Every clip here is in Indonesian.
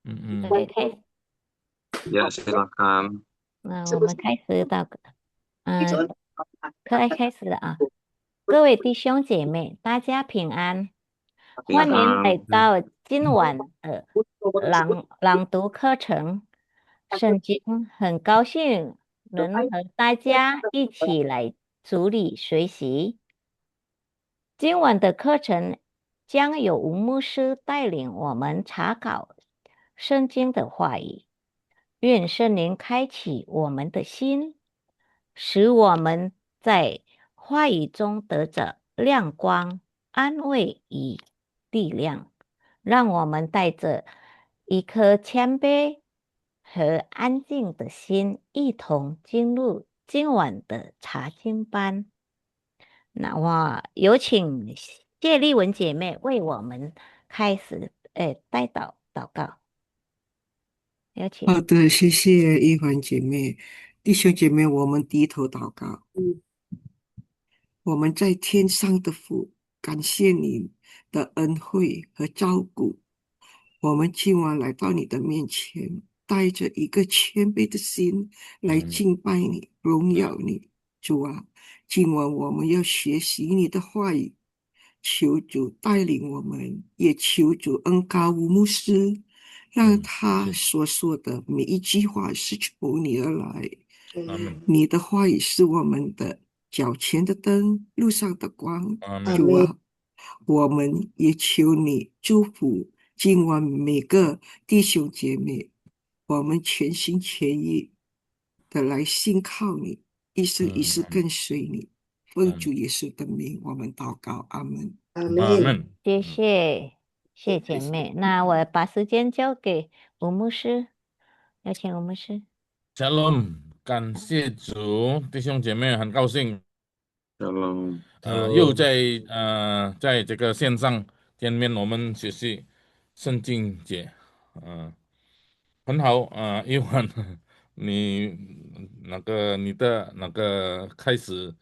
嗯嗯，可以开，Ya, silakan. 那我们开始祷告。嗯，可以开始了啊！各位弟兄姐妹，大家平安，欢迎来 Silakan. 到今晚的朗读课程。圣经很高兴能和大家一起来组里学习。今晚的课程将由吴牧师带领我们查考圣经的话语。愿圣灵开启我们的心，使我们在话语中得着亮光、安慰与力量。让我们带着一颗谦卑和安静的心，一同进入今晚的查经班。那我有请谢丽文姐妹为我们开始带祷告，有请。好的，谢谢一环姐妹，弟兄姐妹，我们低头祷告。我们在天上的父，感谢你的恩惠和照顾。我们今晚来到你的面前，带着一个谦卑的心来嗯敬拜你、荣耀你。主啊，今晚我们要学习你的话语，求主带领我们，也求主恩高吴牧师，让他谢谢，所说的每一句话是从你而来。阿门你的话语是我们的脚前的灯，路上的光。阿门，主啊，我们也求你祝福今晚每个弟兄姐妹，我们全心全意的来信靠你，一生一世嗯跟随你。奉主嗯耶稣的名，我们祷告，阿门。阿门，谢谢谢姐妹，那我把时间交给吴牧师，有请吴牧师。Shalom，感谢主，弟兄姐妹，很高兴，Shalom. 又在这个线上见面，我们学习圣经节，很好一会你你的那个开始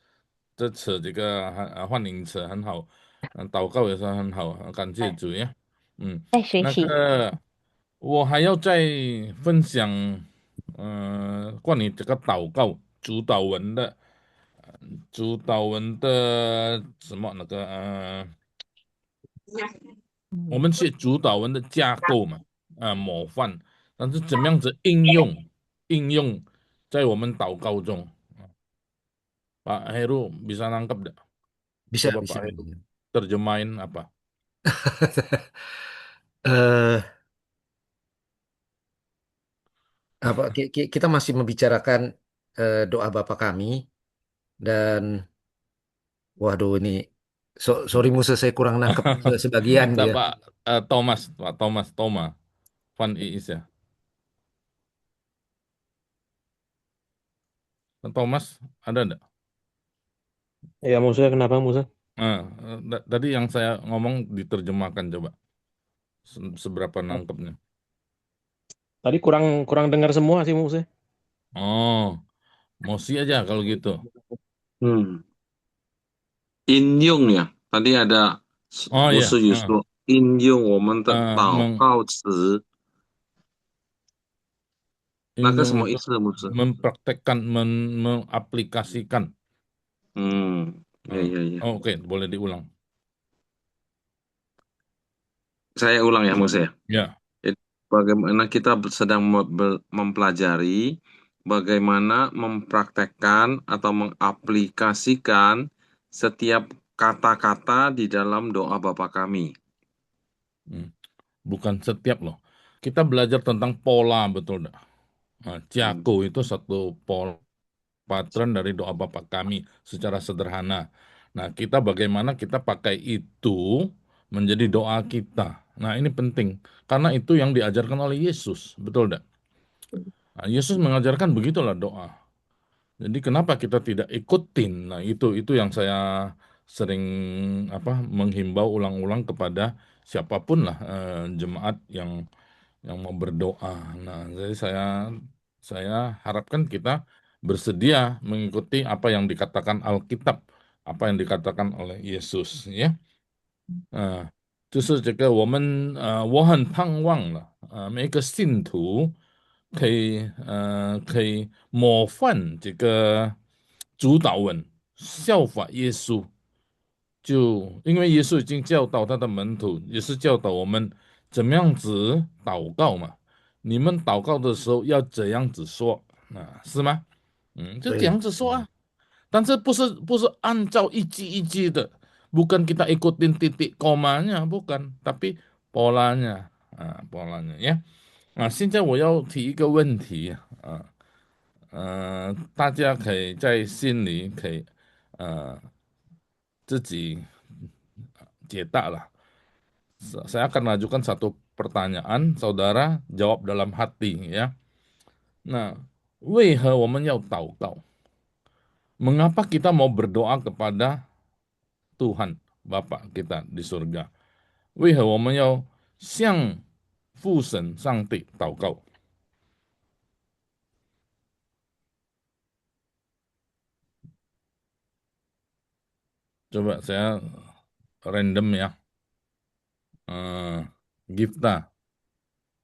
这次这个欢迎词很好，祷告也是很好，感谢主呀，嗯，在学那习。个我还要再分享，关于这个祷告主导文的什么我嗯，们是主导文的架构嘛，模范，但是怎么样子应用在我们祷告中，Pak Heru bisa nangkep nggak? Bisa, Coba Pak bisa. Heru terjemahin apa? eh kita masih membicarakan doa Bapa kami dan waduh ini sorry Musa saya kurang nangkep sebagian Tak dia. Pak Pak Thomas Toma, Van Iis ya. Thomas ada nggak? Ya Musa, kenapa Musa? Tadi yang saya ngomong diterjemahkan coba. Seberapa nangkepnya? Tadi kurang kurang dengar semua sih Musa. Oh, Mosi aja kalau gitu. Hmm. Injung ya. Tadi ada 哦耶，牧师也说应用我们的祷告词，那个 ingin 什么意 untuk 思，牧师？mempraktekkan, mengaplikasikan. Ya, ya, ya. Oke, boleh diulang. Saya ulang ya, Mus ya. Ya, Jadi, bagaimana kita sedang mempelajari bagaimana mempraktekkan atau mengaplikasikan setiap kata-kata di dalam doa Bapa kami. hmm, bukan setiap loh. Kita belajar tentang pola, betul dah. Nah, Hmm. Ciako itu satu pola patron dari doa Bapa kami secara sederhana. Nah, kita bagaimana kita pakai itu menjadi doa kita. Nah, ini penting karena itu yang diajarkan oleh Yesus, betul dah. Nah, Yesus mengajarkan begitulah doa. Jadi kenapa kita tidak ikutin? Nah, itu yang saya sering menghimbau ulang-ulang kepada siapapun lah jemaat yang mau berdoa. Nah, jadi saya harapkan kita bersedia mengikuti apa yang dikatakan Alkitab, apa yang dikatakan oleh Yesus, ya. Nah, 就是这个我很盼望了每一个信徒可以模范这个主导文，效法耶稣。就因为耶稣已经教导他的门徒，也是教导我们怎么样子祷告嘛。你们祷告的时候要怎样子说是吗？就这样对，子说啊。但是不是按照一句一句的，bukan kita ikutin titik komanya, bukan, tapi polanya polanya ya. 现在我要提一个问题大家可以在心里可以呃自己解答了。Saya akan mengajukan satu pertanyaan, saudara jawab dalam hati ya. Nah, 为何我们要祷告？Mengapa kita mau berdoa kepada Tuhan Bapa kita di surga？为何我们要向父神上帝祷告？ Coba saya random ya. Gifta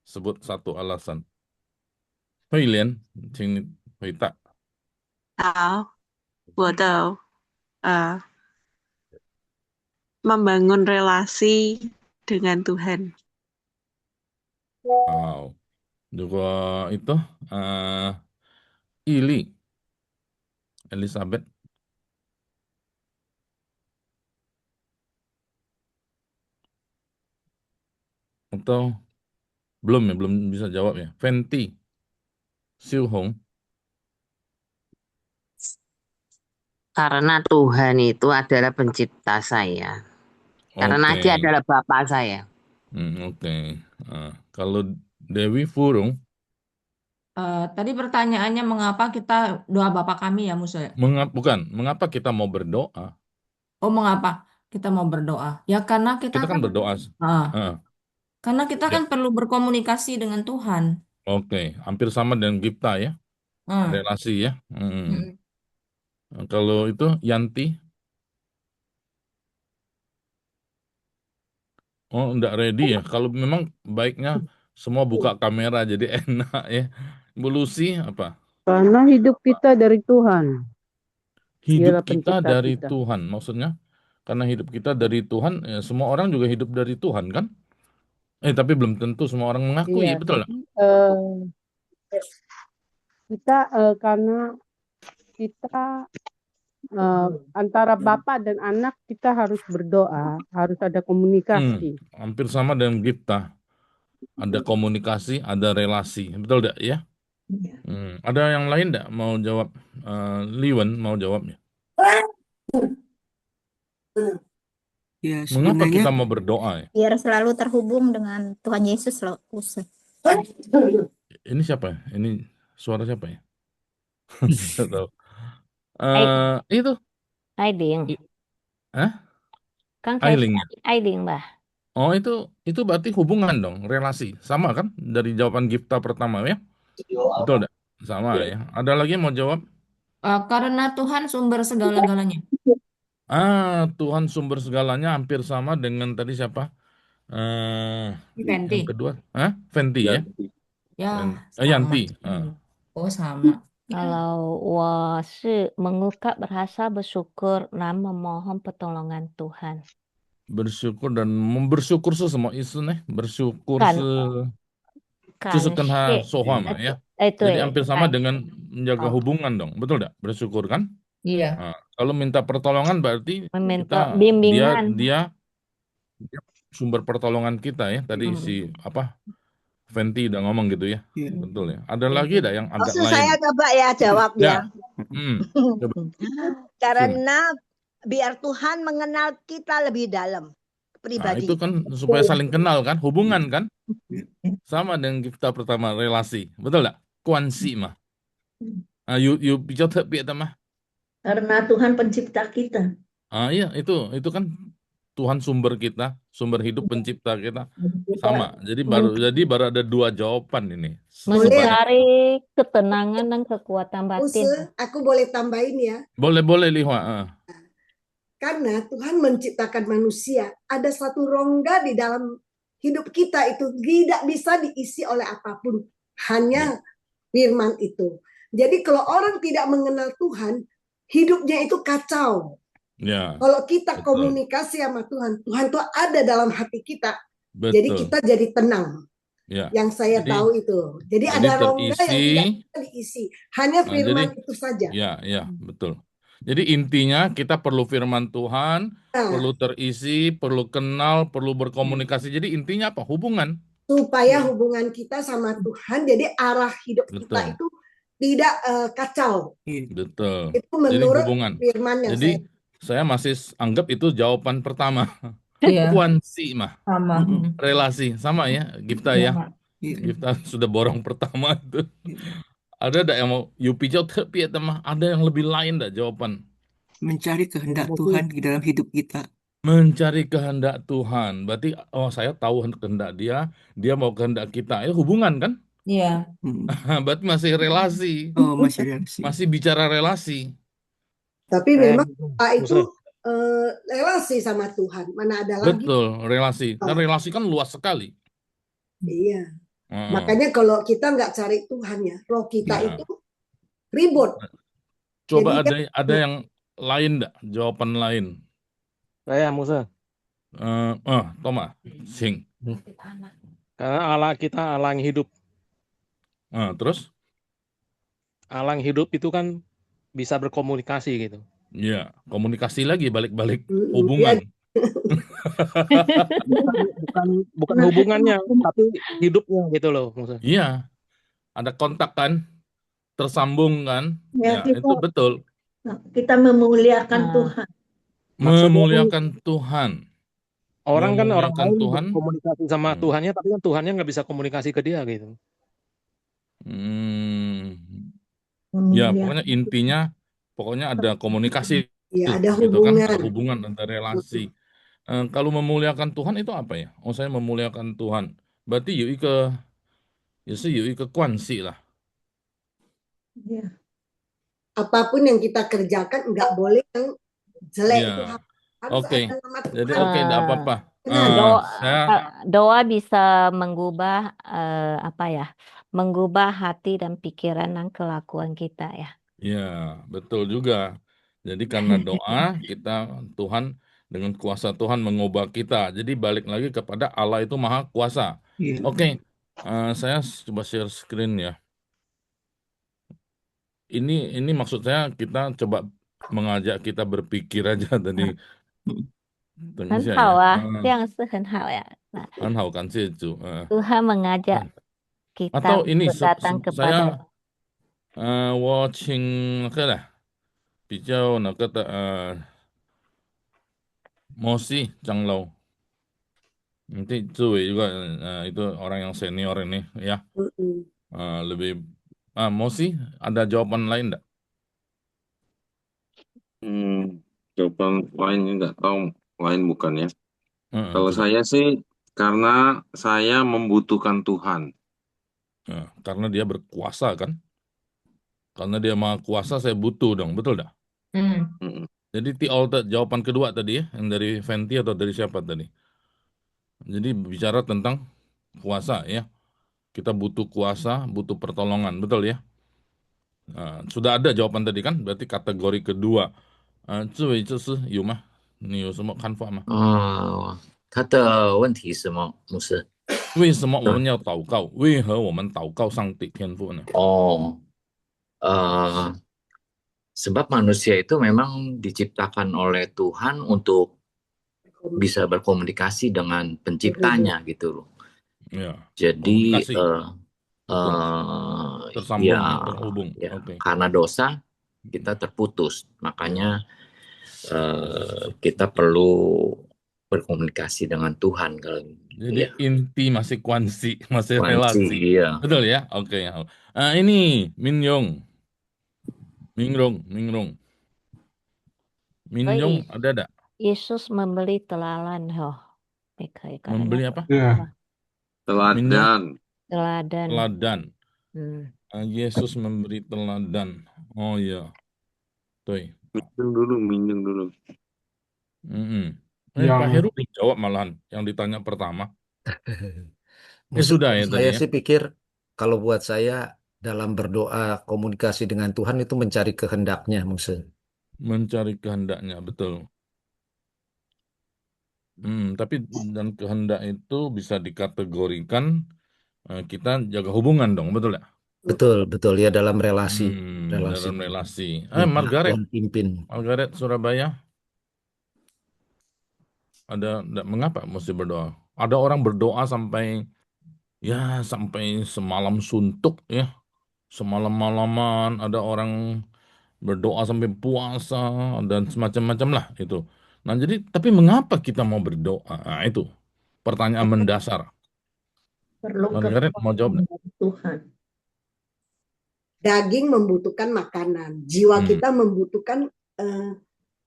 sebut satu alasan. 慧莲，请你回答。好，我的membangun relasi dengan Tuhan. Wow. Juga itu Ili Elizabeth atau belum ya, belum bisa jawab ya. Fenty Siu Hong. Karena Tuhan itu adalah pencipta saya. Karena Dia Oke. adalah Bapa saya. Oke. Kalau Dewi Furung, Tadi pertanyaannya mengapa kita doa Bapa kami ya Musa? mengapa kita mau berdoa? Oh, mengapa kita mau berdoa? Ya karena Kita kan berdoa. karena kita Ya. kan perlu berkomunikasi dengan Tuhan. Oke, hampir sama dengan Gipta ya, relasi ya. Kalau itu Yanti, oh enggak ready ya. Kalau memang baiknya semua buka kamera jadi enak ya. Bu Lucy apa? Karena hidup kita dari Tuhan. Hidup Dialah kita pencipta dari kita. Tuhan, maksudnya karena hidup kita dari Tuhan, ya semua orang juga hidup dari Tuhan kan? Tapi belum tentu semua orang mengakui, Iya, betul nggak? jadi kita karena kita antara bapak dan anak kita harus berdoa, harus ada komunikasi. Hampir sama dengan Gipta. Ada komunikasi, ada relasi, betul tidak ya? Ada yang lain tidak mau jawab? Liwen mau jawabnya. Ya, Mengapa sebenarnya kita mau berdoa ya? Biar selalu terhubung dengan Tuhan Yesus loh, Ustaz. Ini siapa ya? Ini suara siapa ya? Nggak tahu. Itu Aiding. Hah? Kan kayak Ailing ya? Aiding, Mbah. Oh, itu berarti hubungan dong, relasi. Sama kan dari jawaban Gipta pertama ya? Betul enggak? Sama ya. Ada lagi yang mau jawab? Karena Tuhan sumber segala-galanya. Tuhan sumber segalanya hampir sama dengan tadi siapa? Fenty. Yang kedua, Fenty ya? Ya, Yanti. Oh, sama. Kalau 我是 mengungkap rasa bersyukur dan memohon pertolongan Tuhan. Bersyukur dan bersyukur semua isu nih, bersyukur Kan. sekenha sohama ya. Jadi hampir sama dengan menjaga hubungan dong, betul enggak? Bersyukur kan? Iya. Kalau minta pertolongan berarti Meminta kita bimbingan. dia sumber pertolongan kita ya. Tadi si Fenty udah ngomong gitu ya. Betul ya. Ada lagi yang agak Maksud lain? saya coba ya jawabnya. Coba. Karena biar Tuhan mengenal kita lebih dalam pribadi. Itu kan supaya saling kenal kan, hubungan kan? Sama dengan kita pertama relasi, betul nggak? Kuansi mah. You bisa terbiak mah. Karena Tuhan pencipta kita. Iya itu kan Tuhan sumber kita, sumber hidup pencipta kita. Sama. Jadi baru ada dua jawaban ini. Mencari ketenangan dan kekuatan batin. Aku boleh tambahin ya. Boleh Lihwa. Karena Tuhan menciptakan manusia, ada satu rongga di dalam hidup kita itu tidak bisa diisi oleh apapun, hanya firman itu. Jadi kalau orang tidak mengenal Tuhan, hidupnya itu kacau. Ya, Kalau kita betul. komunikasi sama Tuhan, Tuhan tuh ada dalam hati kita. Jadi Betul. kita jadi tenang. Ya. Yang saya Jadi tahu itu. Jadi jadi ada rongga yang terisi. tidak bisa diisi, hanya Nah, firman jadi itu saja. ya, betul. Jadi intinya kita perlu firman Tuhan, Nah, perlu terisi, perlu kenal, perlu berkomunikasi. Jadi intinya apa? Hubungan. supaya hubungan kita sama Tuhan, jadi arah hidup kita Betul. itu tidak kacau. Betul. Itu Jadi menurut hubungan. firman yang Jadi saya masih anggap itu jawaban pertama. Iya, Kuansi mah. sama. Relasi sama ya, Gifta Iya, ya. Mak. Gifta sudah borong pertama itu. Ada enggak yang mau Yupijau tepi mah? Ada yang lebih lain enggak jawaban? Mencari kehendak Tuhan di dalam hidup kita. Mencari kehendak Tuhan. Berarti saya tahu kehendak dia mau kehendak kita. Itu hubungan kan? Iya. Berarti masih relasi. Oh, masih relasi. Masih bicara relasi. Tapi memang Pak itu Musa. relasi sama Tuhan. Mana ada lagi? Betul, relasi. Kan relasi kan luas sekali. Iya. Makanya kalau kita nggak cari Tuhan ya, roh kita Ya. itu ribut. Coba Jadi ada yang lain enggak? Jawaban lain. Saya Musa. Toma, sing. Karena Allah kita Allah yang hidup. Terus? Allah yang hidup itu kan bisa berkomunikasi gitu. Ya, komunikasi lagi balik-balik hubungan. bukan hubungannya, tapi hidupnya gitu loh, Musa. Iya, ada kontak kan, tersambung kan, Ya, ya itu betul. Kita memuliakan Tuhan. Memuliakan Tuhan. Orang kan orang Memuliakan lain Tuhan. berkomunikasi sama Tuhannya, tapi kan Tuhannya nggak bisa komunikasi ke dia gitu. Ya, pokoknya intinya, pokoknya ada komunikasi, ya, ada gitu kan, hubungan. ada hubungan, ada relasi. Kalau memuliakan Tuhan itu apa ya? Saya memuliakan Tuhan. Berarti yuk ke kuansi lah. Ya. Apapun yang kita kerjakan nggak boleh yang jelek Ya. itu harus Oke. ada nama Jadi Tuhan. enggak apa-apa. Doa bisa mengubah mengubah hati dan pikiran dan kelakuan kita ya. Ya, betul juga. Jadi karena doa Tuhan dengan kuasa Tuhan mengubah kita. Jadi balik lagi kepada Allah itu maha kuasa. Oke. Saya coba share screen ya. Ini maksud saya kita coba mengajak kita berpikir aja tadi. 等一下很好啊，ya. 这样是很好呀。Nah, 很好，感谢主。 Tuhan mengajak kita Atau ini datang kepada 我请那个了，比较那个的摩西长老，nanti Cuy juga itu orang yang senior ini ya. Lebih Mosi ada jawaban lain enggak? Jawaban lain enggak tahu lain bukan ya. Kalau Coba. saya sih karena saya membutuhkan Tuhan. Karena dia berkuasa kan? Karena dia maha kuasa, saya butuh dong, betul dah? Jadi jawaban kedua tadi ya, yang dari Fenty atau dari siapa tadi? Jadi bicara tentang kuasa ya. Kita butuh kuasa, butuh pertolongan, betul ya? Sudah ada jawaban tadi kan? Berarti kategori kedua. 自为这是有吗？你有什么看法吗？他的问题是什么，牧师？为什么我们要祷告？为何我们祷告上帝天父呢？ sebab manusia itu memang diciptakan oleh Tuhan untuk bisa berkomunikasi dengan penciptanya gitu loh. Ya, Jadi tersambung, terhubung. Ya, karena dosa kita terputus, makanya kita perlu berkomunikasi dengan Tuhan kalau. Jadi inti masih kuansi, masih Kuansi, relasi. iya. Betul ya? Oke. Ini Mingyong ada enggak? Yesus membeli teladan. Membeli apa? Teladan. Yesus memberi teladan. Oh iya. Tuh. Minjem dulu. Mm-mm. Pak Yang Heru belum jawab malahan yang ditanya pertama. Musa, Sudah kalau ya tadi saya ya. sih pikir kalau buat saya dalam berdoa komunikasi dengan Tuhan itu mencari kehendaknya, Musa. Mencari kehendaknya, betul. Tapi dan kehendak itu bisa dikategorikan kita jaga hubungan dong, betul ya? Betul, betul ya dalam relasi, relasi Dalam relasi. minta Margaret, Tuhan pimpin. Margaret Surabaya, mengapa mesti berdoa? Ada orang berdoa sampai semalam suntuk ya, semalam-malaman. Ada orang berdoa sampai puasa dan semacam-macam lah itu. Nah, jadi tapi mengapa kita mau berdoa? Nah, itu pertanyaan mendasar. Perlu Margaret mau jawab nggak? kekuatan dari Tuhan. Daging membutuhkan makanan, jiwa kita membutuhkan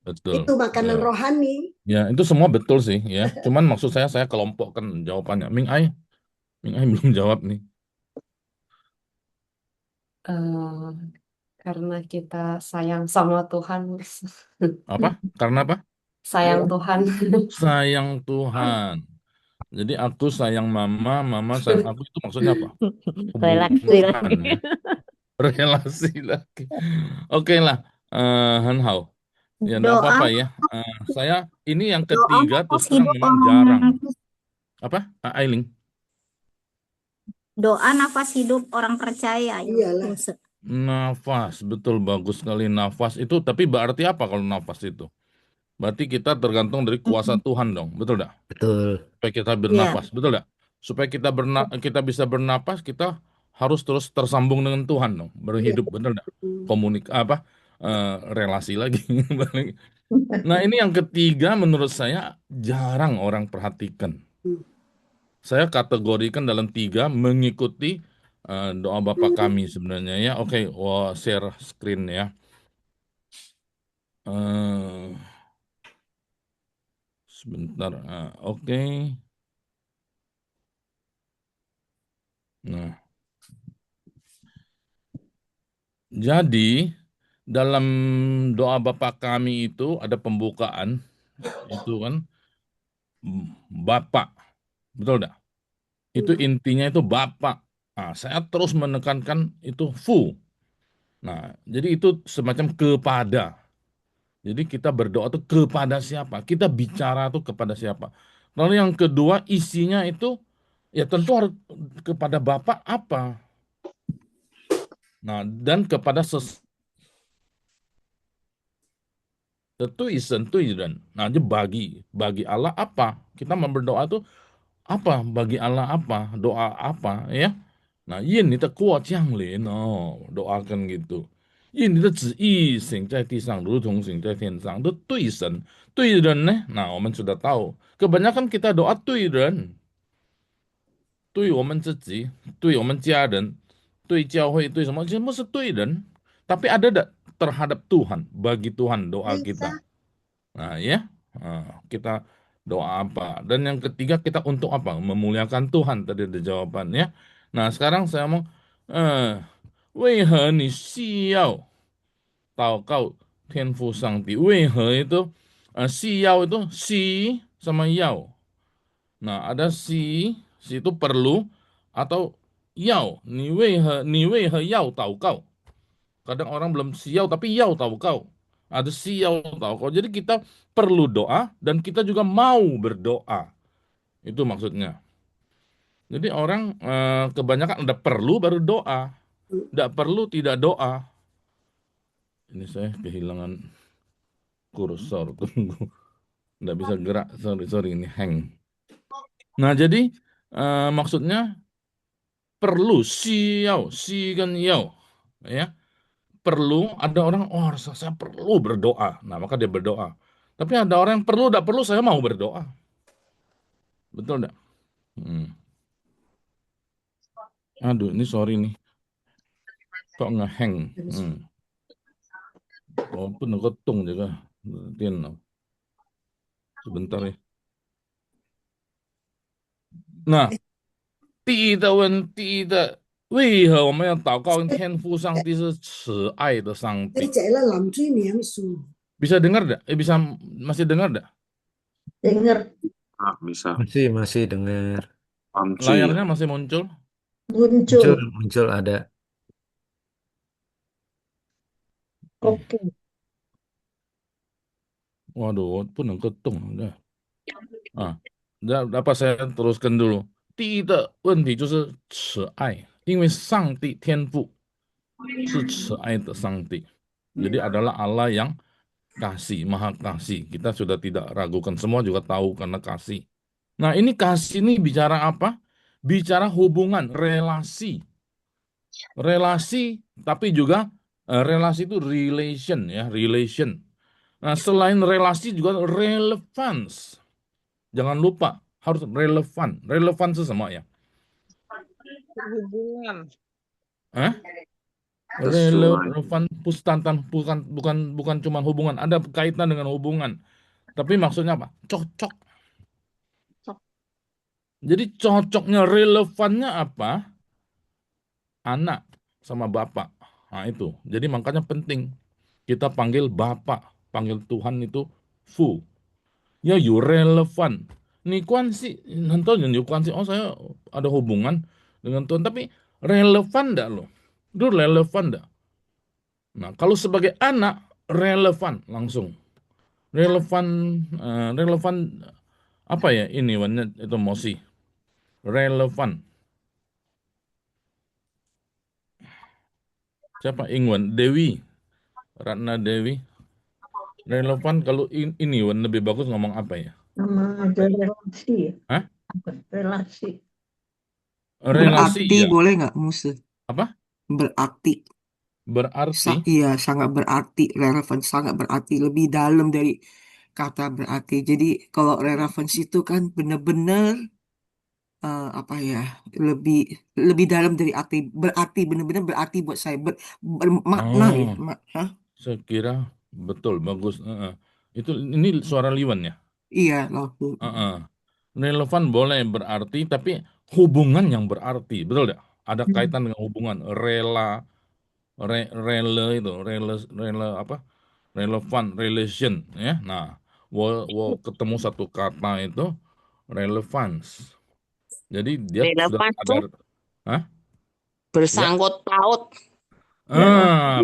Betul. itu makanan Ya. rohani. Ya, itu semua betul sih ya. Cuman maksud saya kelompokkan jawabannya. Ming Ai belum jawab nih. Eh, karena kita sayang sama Tuhan, Mas. Apa? Karena apa? Sayang Tuhan. Sayang Tuhan. Jadi aku sayang mama, mama sayang aku, itu maksudnya apa? Relasi Hubungan lagi. ya. Relasi lagi. Oke lah, Han Hao. Ya enggak Doa apa-apa ya. Saya ini yang doa ketiga nafas terus terang hidup memang orang jarang. yang Apa? Ailing. doa nafas hidup orang percaya ya. Iyalah. Ustaz. Nafas, betul, bagus sekali nafas itu. Tapi berarti apa kalau nafas itu? Berarti kita tergantung dari kuasa Tuhan dong, betul enggak? Betul. Supaya kita Ya. bernafas, betul enggak? Supaya kita bisa bernapas, kita harus terus tersambung dengan Tuhan dong, berhidup, betul enggak? Relasi lagi. Nah, ini yang ketiga menurut saya jarang orang perhatikan. Saya kategorikan dalam 3 mengikuti doa Bapa kami sebenarnya ya. Oke, share screen ya. Sebentar. Oke. Nah, jadi dalam doa Bapa kami itu ada pembukaan itu kan Bapak, betul enggak? Itu intinya itu Bapak. Nah, saya terus menekankan itu fu. Nah, jadi itu semacam kepada. Jadi kita berdoa itu kepada siapa? Kita bicara itu kepada siapa? Lalu yang kedua isinya itu ya tentu harus kepada Bapak apa? Nah, dan kepada dan nah, aja bagi Allah apa? Kita mau berdoa itu apa? Bagi Allah apa? Doa apa ya? Nah, yin ni de guo jiang lin doakan gitu. 印你的旨意行在地上，如同行在天上。都对神，对人呢？那我们sudah tahu. Kebanyakan kita doa 对人，对我们自己，对我们家人，对教会，对什么？全部是对人。Tapi ada tak terhadap Tuhan, bagi Tuhan doa kita? Nah ya, kita doa apa? Dan yang ketiga kita untuk apa? Memuliakan Tuhan, tadi ada jawabannya. Nah sekarang saya mau, 为何你需要祷告天父上帝？为何itu需要itu si sama yao. Nah ada si itu perlu atau yao. 你为何要祷告? Kadang orang belum siau tapi yao tahu kau. Ada siau tahu kau. Jadi kita perlu doa dan kita juga mau berdoa. Itu maksudnya. Jadi orang kebanyakan ada perlu baru doa. Tidak perlu tidak doa. Ini saya kehilangan kursor. Tunggu. Tidak bisa gerak. Sorry ini hang. Nah jadi maksudnya perlu siau, si kan yao. Ya. Perlu, ada orang, saya perlu berdoa. Nah, maka dia berdoa. Tapi ada orang yang perlu, tidak perlu, saya mau berdoa. Betul tidak? Aduh, ini sorry nih. Kok ngehang? Walaupun ketung juga. Sebentar ya. Nah, 第一的问题的为何我们要祷告天父上帝是慈爱的上帝？ Chạy là làm truy miệng xuống. Bisa dengar enggak? Masih dengar enggak? Dengar. Bisa. Masih dengar. Amci. Layarnya masih muncul? Muncul. Muncul ada. Oke. Waduh, pun ketung. Udah. Ah, dapat saya teruskan dulu. 第一个问题就是慈爱，因为上帝天父是慈爱的上帝，jadi adalah Allah yang kasih, maha kasih. Kita sudah tidak ragukan, semua juga tahu karena kasih. Nah, ini kasih ini bicara apa? Bicara hubungan, relasi. Relasi, tapi juga relasi itu relation ya, relation. Nah, selain relasi juga relevance. Jangan lupa harus relevan. Relevan itu sama ya. Hubungan. Hah? Sesuai. Relevan pustantan bukan cuma hubungan, ada kaitan dengan hubungan. Tapi maksudnya apa? Cocok. Jadi cocoknya, relevannya apa? Anak sama bapak. Nah itu. Jadi makanya penting kita panggil bapak, panggil Tuhan itu Fu. Ya you relevan. Ni Kuan sih, nanti you Kuan sih. Oh saya ada hubungan dengan Tuhan, tapi relevan enggak lo? Itu relevan enggak? Nah kalau sebagai anak relevan langsung. Relevan, relevan apa ya ini warna itu emosi. Relevan. Siapa Ingwan? Dewi. Ratna Dewi. Relevan kalau ini Wan lebih bagus ngomong apa ya? Nama ada relasi ya? Hah? Relasi. Relasi Berarti ya. boleh nggak Musa? Apa? Berarti. Berarti. Iya, sangat berarti, relevan, sangat berarti, lebih dalam dari kata berarti. Jadi kalau relevansi itu kan benar-benar apa ya, lebih lebih dalam dari arti, berarti benar-benar berarti buat saya, bermakna ya, Oh, Hah? saya kira betul bagus. Itu ini suara Liwan ya. Iya loh. Heeh. Relevan boleh berarti, tapi hubungan yang berarti, betul tidak? Ada kaitan dengan hubungan rela, rela itu, rela apa? Relevan, relation, ya. Nah, wo ketemu satu kata itu relevance. Jadi dia sudah Relevan tuh sadar, hah? Ya. bersangkut paut,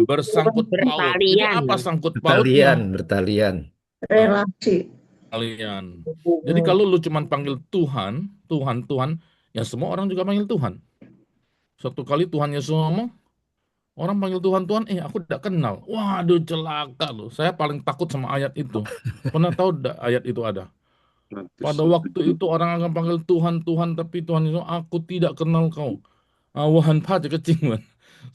Bersangkut paut. Jadi bertalian. apa sangkut pautnya? Bertalian. Relasi. Kalian. Jadi kalau lu cuman panggil Tuhan, Tuhan, Tuhan, ya semua orang juga panggil Tuhan. Suatu kali Tuhan Yesus ngomong, orang panggil Tuhan, Tuhan, aku tidak kenal. Waduh, celaka loh. Saya paling takut sama ayat itu. Pernah tahu tidak ayat itu ada? Pada waktu itu orang akan panggil Tuhan, Tuhan, tapi Tuhan Yesus, aku tidak kenal kau. Wahan pa kecing.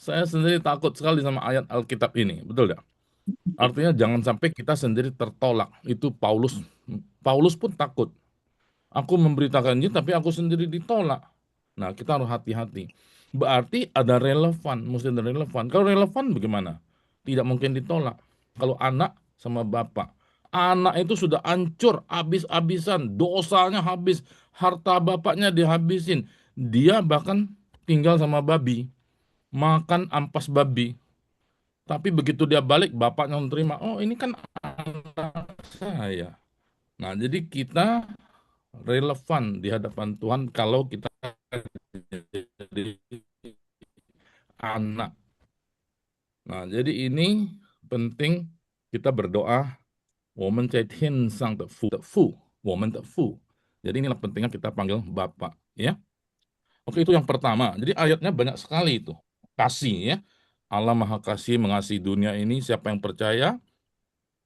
Saya sendiri takut sekali sama ayat Alkitab ini. Betul tidak? Artinya jangan sampai kita sendiri tertolak. Itu Paulus. Paulus pun takut. Aku memberitakan ini tapi aku sendiri ditolak. Nah, kita harus hati-hati. Berarti ada relevan, mesti ada relevan. Kalau relevan bagaimana? Tidak mungkin ditolak. Kalau anak sama bapak. Anak itu sudah hancur, habis-habisan, dosanya habis, harta bapaknya dihabisin. Dia bahkan tinggal sama babi, makan ampas babi. Tapi begitu dia balik, bapaknya menerima, oh ini kan anak saya. Nah, jadi kita relevan di hadapan Tuhan kalau kita jadi anak. Nah, jadi ini penting kita berdoa, 我们在天上的父，我们的父. Jadi inilah pentingnya kita panggil Bapak, ya. Oke, itu yang pertama. Jadi ayatnya banyak sekali itu. Kasih, ya. Allah Maha Kasih, mengasihi dunia ini, siapa yang percaya,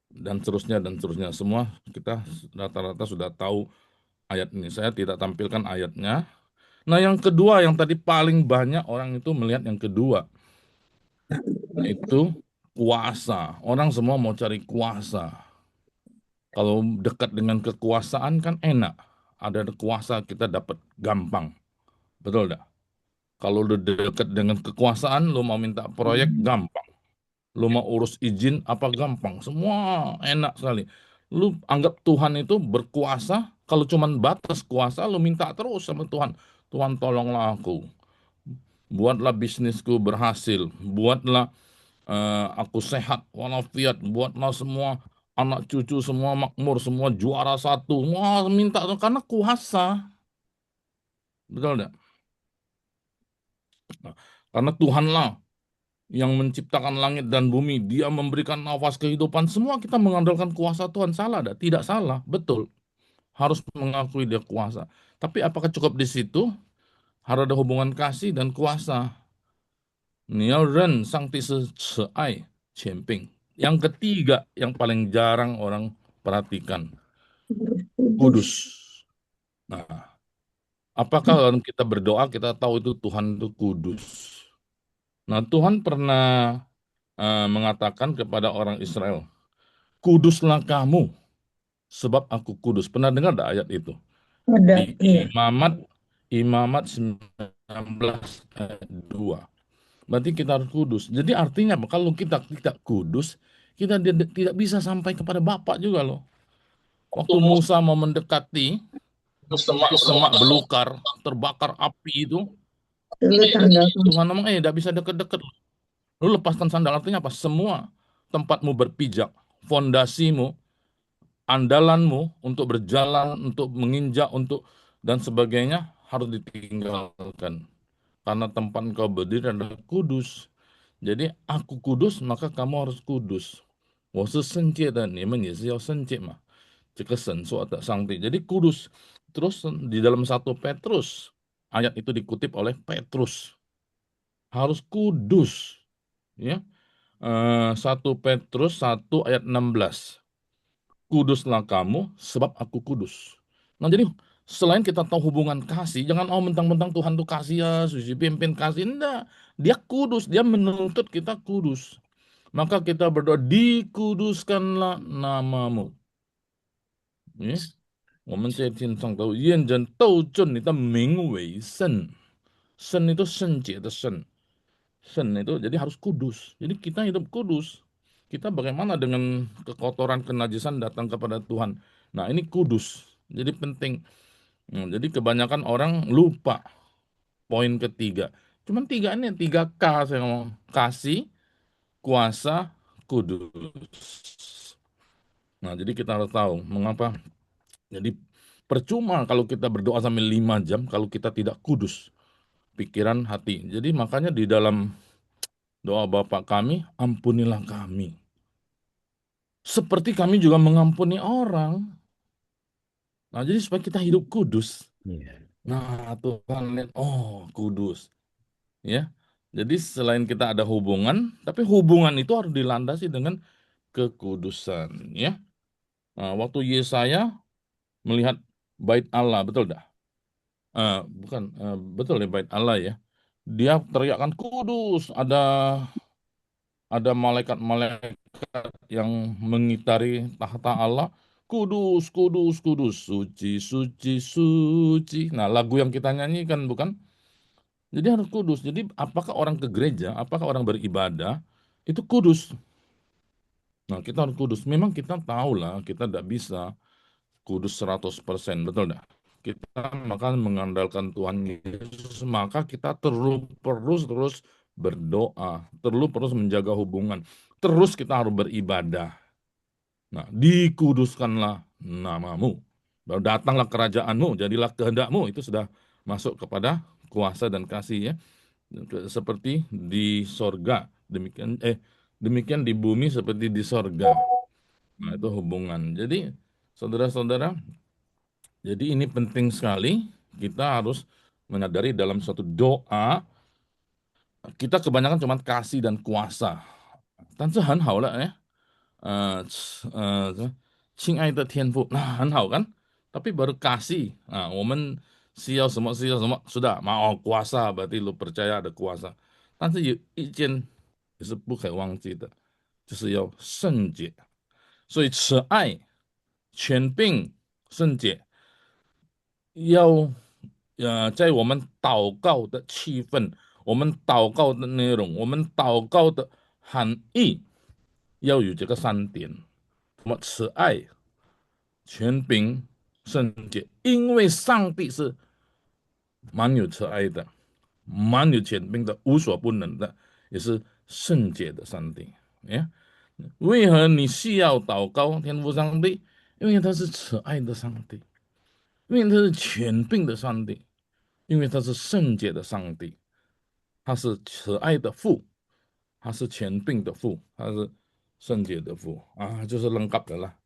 dan seterusnya. Semua kita rata-rata sudah tahu ayat ini. Saya tidak tampilkan ayatnya. Nah, yang kedua, yang tadi paling banyak orang itu melihat yang kedua, itu kuasa. Orang semua mau cari kuasa. Kalau dekat dengan kekuasaan kan enak. Ada kuasa kita dapat gampang. Betul tidak? Kalau lu dekat dengan kekuasaan, lu mau minta proyek gampang. Lu mau urus izin apa gampang. Semua enak sekali. Lu anggap Tuhan itu berkuasa. Kalau cuman batas kuasa, lu minta terus sama Tuhan. Tuhan tolonglah aku. Buatlah bisnisku berhasil. Buatlah aku sehat walafiat. Buatlah semua anak cucu semua makmur, semua juara satu, wah minta karena kuasa, betul enggak? Nah, karena Tuhanlah yang menciptakan langit dan bumi, Dia memberikan nafas kehidupan, semua kita mengandalkan kuasa Tuhan. Salah enggak? Tidak salah, betul. Harus mengakui Dia kuasa. Tapi apakah cukup di situ? Harus ada hubungan kasih dan kuasa. 你要认上帝是慈爱权柄. Yang ketiga, yang paling jarang orang perhatikan, kudus. Nah, apakah kalau kita berdoa kita tahu itu Tuhan itu kudus? Nah, Tuhan pernah mengatakan kepada orang Israel, kuduslah kamu sebab aku kudus. Pernah dengar tak ayat itu? Ada, Di iya. Imamat 19 ayat 2. Berarti kita harus kudus. Jadi artinya apa? Kalau kita tidak kudus, kita tidak bisa sampai kepada Bapa juga loh. Waktu Musa mau mendekati semak belukar, terbakar api itu, Dulu sandal Tuhan ngomong, tidak bisa deket-deket. Lu lepaskan sandal, artinya apa? Semua tempatmu berpijak, fondasimu, andalanmu untuk berjalan, untuk menginjak, dan sebagainya harus ditinggalkan. Karena tempat engkau berdiri adalah kudus. Jadi aku kudus, maka kamu harus kudus. 我是圣洁的，你们也是要圣洁嘛。这个神说的上帝. Jadi kudus. Terus di dalam 1 Petrus, ayat itu dikutip oleh Petrus. Harus kudus. Ya. 1 Petrus 1 ayat 16. Kuduslah kamu sebab aku kudus. Nah jadi selain kita tahu hubungan kasih, jangan mentang-mentang Tuhan tuh kasih ya, suci pimpin kasih. Enggak. Dia kudus, dia menuntut kita kudus. Maka kita berdoa, dikuduskanlah namamu. Ya. 我们在天上都验证斗正你的名为圣，圣 itu 圣洁的圣，圣 itu jadi harus kudus. Jadi kita hidup kudus. Kita bagaimana dengan kekotoran kenajisan datang kepada Tuhan. Nah ini kudus. Jadi penting. Jadi kebanyakan orang lupa poin ketiga. Cuman 3K saya ngomong. Kasih, kuasa, kudus. Nah jadi kita harus tahu mengapa. Jadi percuma kalau kita berdoa sampai 5 jam kalau kita tidak kudus pikiran, hati. Jadi makanya di dalam doa Bapa kami, ampunilah kami. Seperti kami juga mengampuni orang. Nah, jadi supaya kita hidup kudus. Nah, Tuhan lihat, oh kudus. Ya. Jadi selain kita ada hubungan, tapi hubungan itu harus dilandasi dengan kekudusan. Ya. Nah, waktu Yesaya melihat bait Allah, betul dah? Bukan, betul ya bait Allah ya. Dia teriakkan kudus, ada malaikat-malaikat yang mengitari tahta Allah. Kudus, kudus, kudus, suci, suci, suci. Nah, lagu yang kita nyanyikan bukan? Jadi harus kudus. Jadi apakah orang ke gereja, apakah orang beribadah, itu kudus. Nah, kita harus kudus. Memang kita tahu lah, kita tidak bisa kudus 100%, betul dah? Kita maka mengandalkan Tuhan Yesus, maka kita terus berdoa, terus menjaga hubungan, terus kita harus beribadah. Nah, dikuduskanlah namamu. Lalu datanglah kerajaanmu, jadilah kehendakmu. Itu sudah masuk kepada kuasa dan kasih ya. Seperti di sorga. Demikian di bumi seperti di sorga. Nah, itu hubungan. Jadi, saudara-saudara, jadi ini penting sekali. Kita harus menyadari dalam suatu doa, kita kebanyakan cuma kasih dan kuasa. 但是很好了，亲爱的天父，那很好kan? Tapi baru kasih. Nah, 我们需要什么 sudah mau kuasa berarti lu percaya ada kuasa. 但是有一件也是不可忘记的，就是要圣洁。所以慈爱、权柄、圣洁，要在我们祷告的气氛，我们祷告的内容，我们祷告的含义，要有这个3点。什么慈爱、权柄、圣洁，因为上帝是蛮有慈爱的，蛮有权柄的，无所不能的，也是圣洁的上帝。为何你需要祷告天父上帝？因为他是慈爱的上帝，因为他是权柄的上帝，因为他是圣洁的上帝，他是慈爱的父，他是权柄的父，他是圣洁的父啊，就是扔 e 的啦。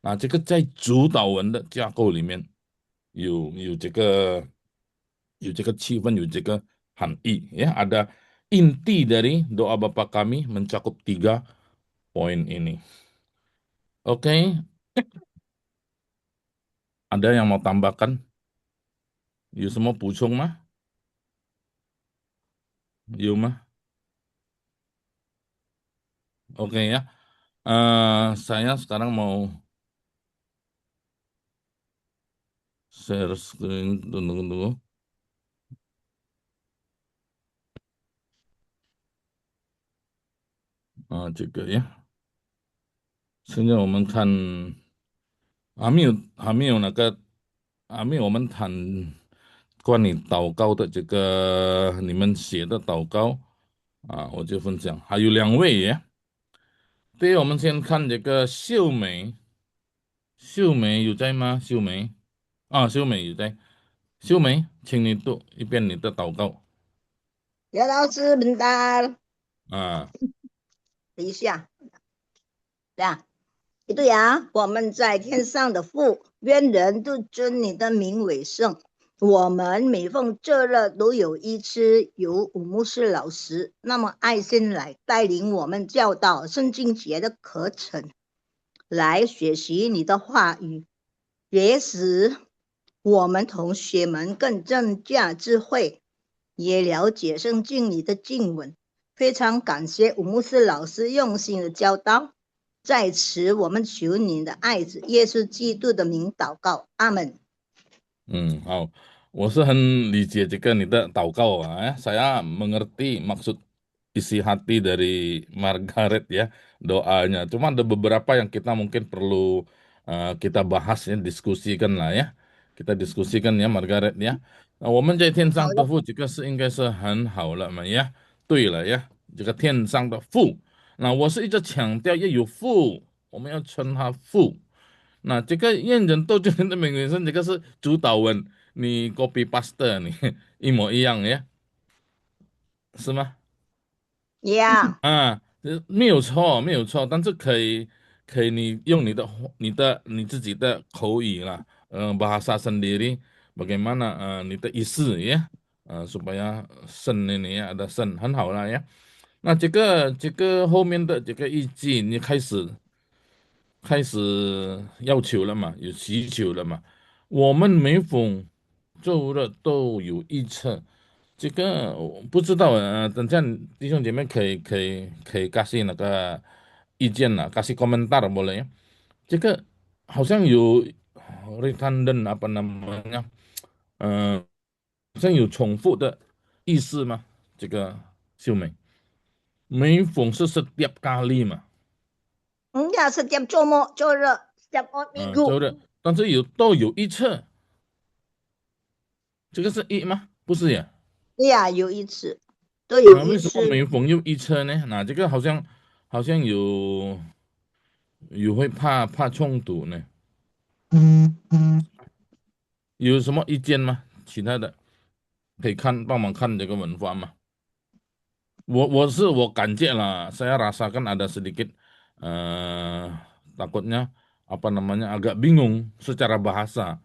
啊，这个在主导文的架构里面有这个气氛，有这个含义ya. Ada inti dari doa Bapa kami mencakup 3 poin ini. Oke, ada yang mau tambahkan? You semua 补充吗？有吗？Oke ya. Saya sekarang mau share screen. Tunggu. 这个呀，现在我们看还没有我们谈关于祷告的这个你们写的祷告我就分享，还有2位耶。对，我们先看这个秀美，秀美有在吗？秀美秀美有在，秀美，请你读一遍你的祷告刘老师，bentar，啊。等一下，这样，itu ya，我们在天上的父，愿人都尊你的名为圣。我们每逢这日都有一次由武牧师老师那么爱心来带领我们教导圣经节的课程，来学习你的话语，也使我们同学们更增加智慧，也了解圣经里的经文。非常感谢武牧师老师用心的教导，在此我们求您的爱子耶稣基督的名祷告，阿门。好，我是很理解这个你的祷告saya mengerti maksud isi hati dari Margaret ya doanya. Cuma ada beberapa yang kita mungkin perlu kita bahas ya, diskusikan lah ya. Kita diskusikan ya Margaret ya。我们在天上的父，这个是应该是很好了嘛呀？对了呀，这个天上的父，那我是一直强调要有父，我们要称他父。那这个愿人都尊的名为圣，这个是主导文，你 copy paste 你一模一样呀，是吗？ Yeah，没有错，没有错，但是可以你用你自己的口语啦，bahasa sendiri bagaimana 你的意思呀，supaya 圣你呀的圣很好了呀。那这个后面的这个意境，你开始要求了嘛，有需求了嘛。我们每逢周日都有预测，这个我不知道等下弟兄姐妹可以 kasih 那个意见了，kasih komentar boleh ya。这个好像有 redundant apa namanya，好像有重复的意思吗？这个秀美，每逢是 setiap kali 嘛。Enggak, setiap周日，setiap 周 minggu。日，但是都有一次，这个是一吗？不是呀。对呀，有一次，都有一为什么次。每逢又一次呢？那这个好像有会怕冲突呢。有什么意见吗？其他的可以帮忙看这个文法吗？我感觉lah, saya rasakan ada sedikit takutnya apa namanya agak bingung secara bahasa.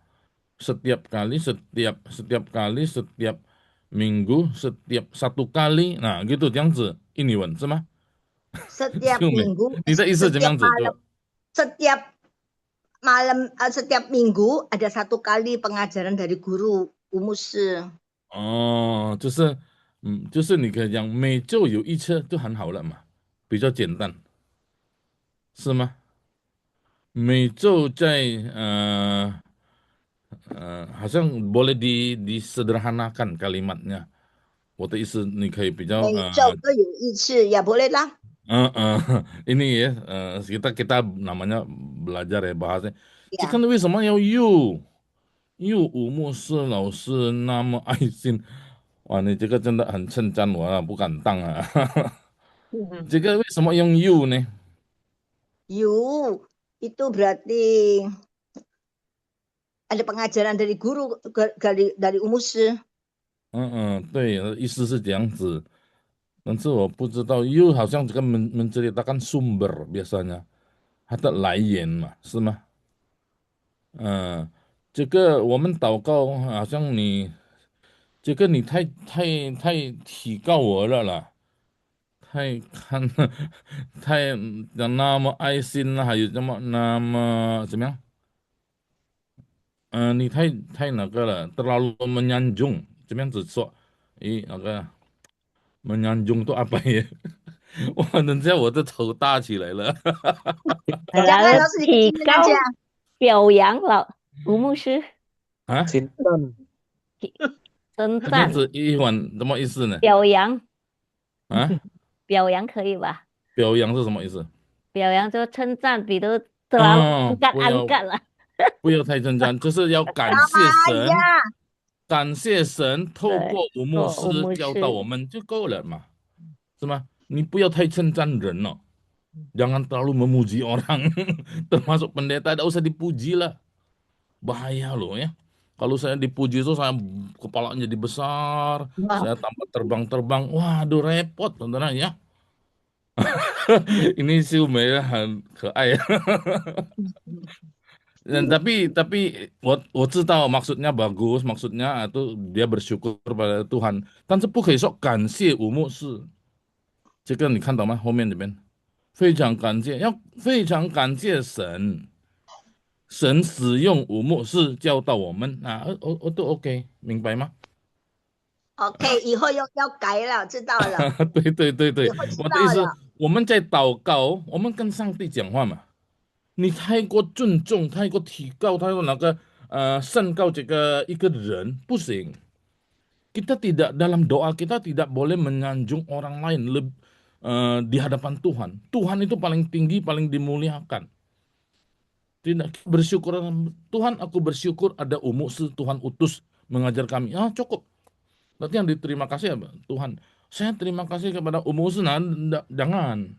Setiap kali, setiap kali, setiap minggu, setiap 1 kali, nah gitu 这样子，英文是吗？ Setiap 秀美， minggu, 你的意思怎么 setiap 样子？ malam, setiap malam, setiap minggu ada 1 kali pengajaran dari guru umusi。就是你可以讲每周有一次就很好了嘛，比较简单，是吗？每周在好像 boleh disederhanakan kalimatnya。我的意思，你可以比较每周都有一次，ya boleh lah。ini ya kita namanya belajar ya bahasa。这呀，个为什么要又武牧师老师那么爱心？哇，你这个真的很称赞我啊，不敢当啊。这个为什么用 you 呢？ You itu berarti ada pengajaran dari guru dari umusi. 对，意思是这样子，但是我不知道，又好像这个 menceritakan sumber biasanya，它的来源嘛，是吗？这个我们祷告，好像这个你太提高我了啦，太看太那么爱心了，还有那么怎么样？你太那个了，terlalu menyanjung，怎么样子说？那个menyanjung itu apa ya？哇，等下我的头大起来了。Jangan lalu langsung 提 dikecilin 高 aja. 表扬吴牧师，啊，称称这样赞子一晚什么意思呢？表扬啊，表扬可以吧？表扬是什么意思？表扬就称赞，比如terlalu 不 angkat 要了，不要太称赞，就是要感谢 Sama 神， aja. 感谢神透过对，吴牧做吴师牧教导我师，们就够了嘛，是吗？你不要太称赞人哦，jangan terlalu memuji orang, termasuk pendeta tidak usah dipuji lah, bahaya loh ya. Kalau saya dipuji itu saya kepalanya jadi besar, Wah, saya tambah terbang-terbang, waduh repot saudara ya. Ini si Umayyah kaya. Dan tapi 我知道 maksudnya bagus, maksudnya itu dia bersyukur pada Tuhan，但是不可以说感谢吴牧师，这个你看到吗？后面这边非常感谢，要非常感谢神，神使用吴牧师教导我们啊，我都 OK，明白吗？OK，以后要改了，知道了，对对对对，以后知我的意思，道了。我们在祷告，我们跟上帝讲话嘛。你太过尊重，太过提高，太过那个升高这个一个人不行。Kita tidak dalam doa kita tidak boleh menyanjung orang lain di hadapan Tuhan. Tuhan itu paling tinggi, paling dimuliakan. Tidak bersyukur Tuhan, aku bersyukur ada umusi Tuhan utus mengajar kami. Ah cukup. Berarti yang diterima kasih apa? Tuhan. Saya terima kasih kepada umusi. Nah, jangan.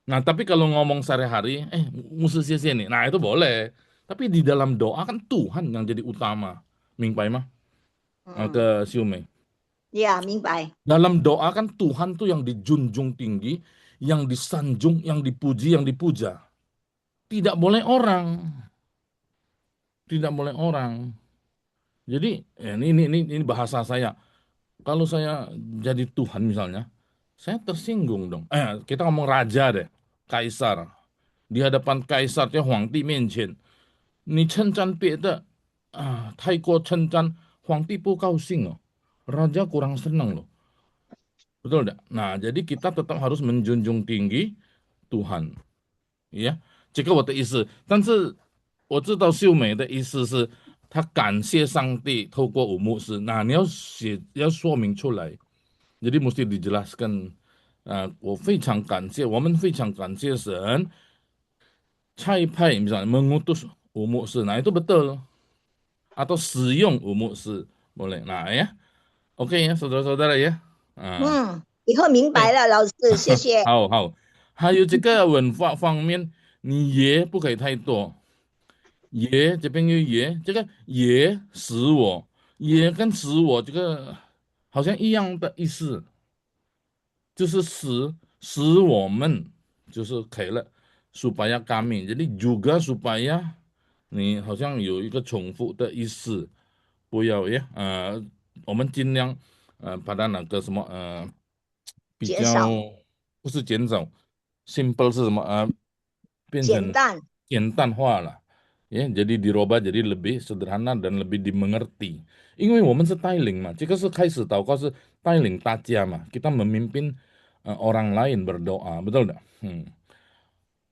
Nah, tapi kalau ngomong sehari-hari, musuh nih. Nah, itu boleh. Tapi di dalam doa kan Tuhan yang jadi utama. Mingpai mah ke Siume. Ya, 明白。 Dalam doa kan Tuhan tuh yang dijunjung tinggi, yang disanjung, yang dipuji, yang dipuja. Tidak boleh orang. Tidak boleh orang. Jadi ini bahasa saya. Kalau saya jadi Tuhan misalnya, saya tersinggung dong. Kita ngomong raja deh, kaisar. Di hadapan kaisar 叫皇帝面前，你称赞别的太过称赞，皇帝不高兴哦，raja kurang senang loh, betul tidak? Nah, jadi kita tetap harus menjunjung tinggi Tuhan, ya. 这个我的意思，但是我知道秀美的意思是，她感谢上帝透过武牧师，那你要说明出来，jadi mesti dijelaskan. 我非常感谢，我们非常感谢神。差派 misalnya mengutus umusi, nah itu betul. Atau 使用 umusi boleh. Nah ya, oke ya saudara-saudara ya. 以后明白了，老师，谢谢。好好，还有这个文化方面，你也不可以太多。也这边有也，这个也使我，也跟使我这个好像一样的意思，就是使我们就是可以了，supaya kami. Jadi juga supaya 你好像有一个重复的意思，不要呀，我们尽量把它那个什么比较减少不是减少，simple 是什么变成简淡。简单化了，ya jadi dirubah jadi lebih sederhana dan lebih dimengerti. 因为我们是带领嘛，这个是开始祷告是带领大家嘛，kita memimpin orang lain berdoa, betul tidak?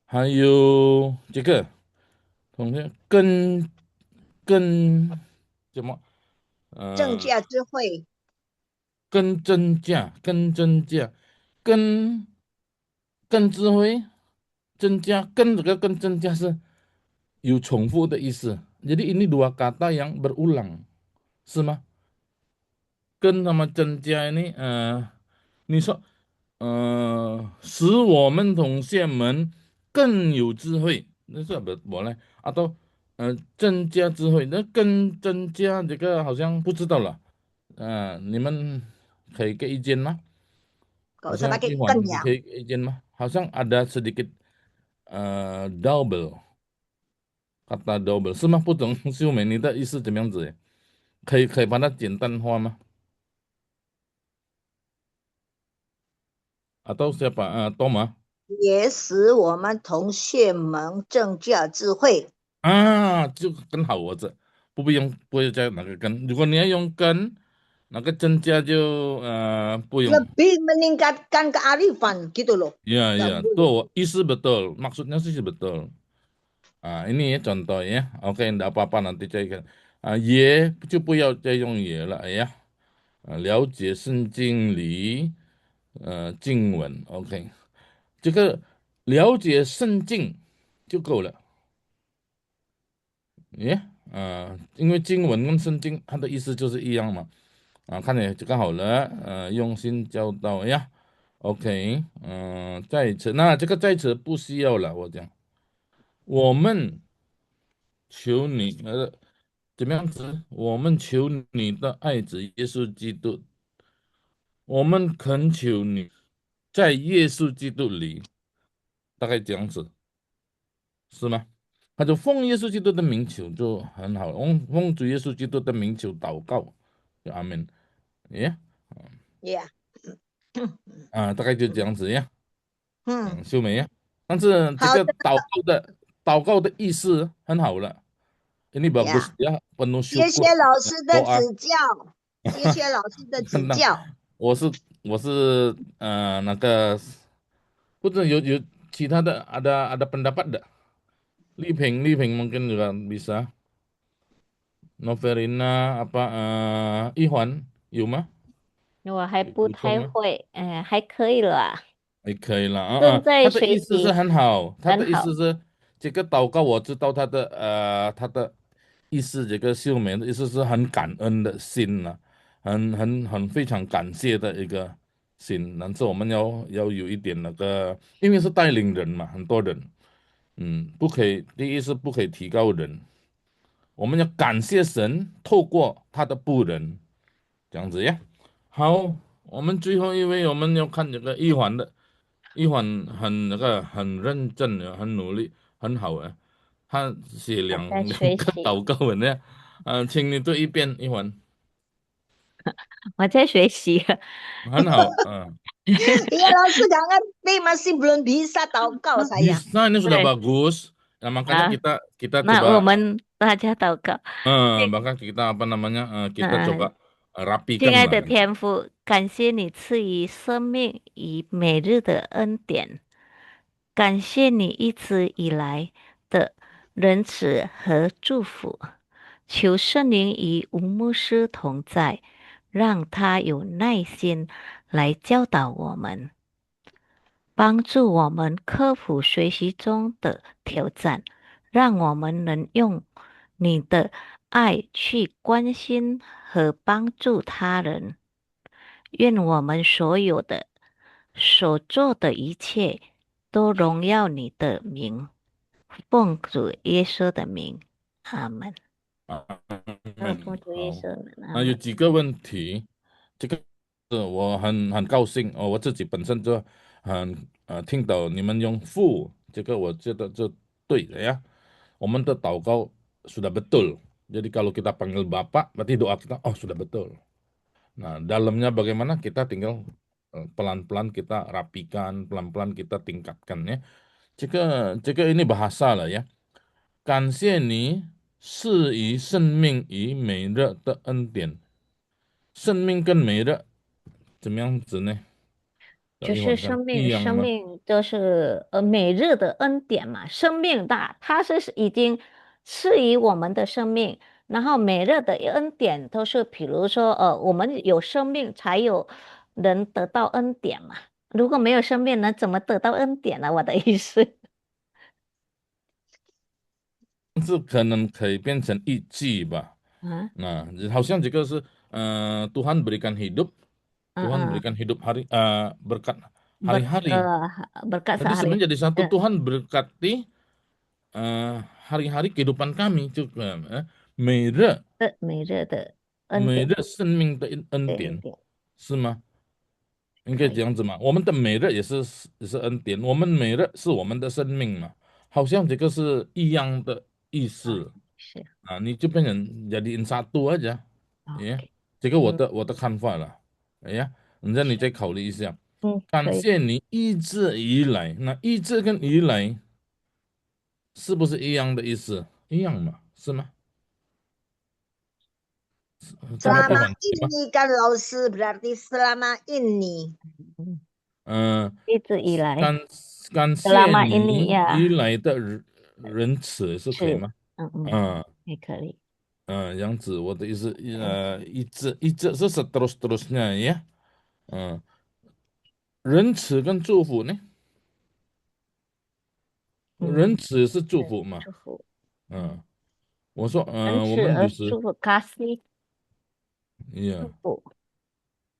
还有这个同学跟什么正价智慧，跟真假跟智慧真假跟这个跟真假是有重复的意思。Jadi ini dua kata yang berulang, 是吗？跟他们真假ini 你说使我们同学们更有智慧，那是我呢？atau增加智慧，那更增加这个好像不知道了，你们可以给意见吗？ Gak 好 usah 像 pakai 一环，ken 你 ya. 可以给意见吗？好像ada sedikit double kata double 是吗？不懂秀美你的意思怎么样子？可以把它简单化吗？atau siapa Toma 也使我们同学们增加智慧。就更好我这不用加哪个根，如果你要用根，那个增加就不用。 Lebih meningkatkan kearifan gitu loh. Ya, Nggak ya, boleh. tuh isi betul. Maksudnya sih betul. Ini ya contoh ya. Oke, enggak apa-apa nanti cek. 也就不要再用也了，哎呀，了解圣经里经文，OK，这个了解圣经就够了，耶，因为经文跟圣经它的意思就是一样嘛，看见就刚好了，用心教导，哎呀，OK，在此，那这个在此不需要了，我讲，我们求你，怎么样子？我们求你的爱子耶稣基督，我们恳求你，在耶稣基督里，大概这样子，是吗？他就奉耶稣基督的名求就很好，奉主耶稣基督的名求祷告，就阿门。耶，Yeah. 大概就这样子呀，嗯，秀美呀。但是这好的，个祷告的意思很好了，ini bagus Yeah. ya, penuh 谢谢 syukur 老师的 doa 指教，谢谢老师的指那教。我是那个或者有其他的ada pendapat enggak? Liping mungkin juga bisa. Noverina apa Ihuan 有吗？我还不太补充吗？会，还可以啦，还可以了他正在的意思是学习，很好，他的意很好。思是这个祷告，我知道他的意思，这个秀美的意思是很感恩的心呐、很非常感谢的一个心，但是我们要有一点那个，因为是带领人嘛，很多人，不可以，第一是不可以提高人，我们要感谢神，透过他的仆人，这样子呀。好，我们最后一位，我们要看这个一环的。一环很认真的，很努力，很好啊。他写我两在两学习，个祷告文呢，请你读一遍一环，我在学习。很好，Iya, langsung jangan, tapi masih belum bisa祷告saya. bisa ini sudah 对 bagus. Nah, makanya 啊，kita 那我 coba 们大家祷告。bahkan kita apa namanya kita 嗯，coba 亲 rapikan 爱 lah 的 nanti. 天父，感谢你赐予生命以每日的恩典，感谢你一直以来的仁慈和祝福。求圣灵与吴牧师同在，让他有耐心来教导我们，帮助我们克服学习中的挑战，让我们能用你的爱去关心和帮助他人。愿我们所做的一切都荣耀你的名，奉主耶稣的名，阿门。奉主耶好，稣的名，阿那有门。几个问题，这个是我很高兴哦，我自己本身就很听到你们用父，这个我觉得就对了呀。我们的祷告sudah betul. Jadi kalau kita panggil Bapak, berarti doa kita oh sudah betul. Nah, dalamnya bagaimana kita tinggal pelan-pelan kita rapikan, pelan-pelan kita tingkatkan ya. Jika ini bahasa lah ya. 感谢你赐予生命与美乐的恩典。生命跟美乐怎么样子呢？就一会儿看是生命，一样吗？生命就是每日的恩典嘛，生命大，它是已经赐予我们的生命，然后每日的恩典都是，比如说我们有生命才有能得到恩典嘛，如果没有生命，能怎么得到恩典呢？我的意思。是可能可以变成一句吧。啊，Nah, 好像这个是Tuhan berikan hidup, 嗯 Tuhan 嗯 berikan hidup hari berkat hari-hari. berkat Jadi sehari. sebenarnya jadi satu Eh, Tuhan berkati hari-hari kehidupan kami juga. 每日每日的恩典，每日生命的恩对，恩典典是吗？应该可以。这样子嘛。我们的每日也是恩典，我们每日是我们的生命嘛，好像这个是一样的意思是啊，你就变成jadiin satu aja，ya， OK，这个我的看法了，哎呀，那你再考虑一下。感可以。谢你一直以来，那一直跟以来是不是一样的意思？一样嘛，是吗？这么不 Selama 反对吗？ ini kan Laosi berarti selama ini. 一直以来感感谢 selama ini 你 ya 以来的仁慈是可以是，吗？嗯，也可以。这样子我的意思，一直是 seterus-terusnya ya，仁慈跟祝福呢？仁慈是祝福嘛？祝福，我说仁我慈而们有时祝福，kasih ，yeah，祝福，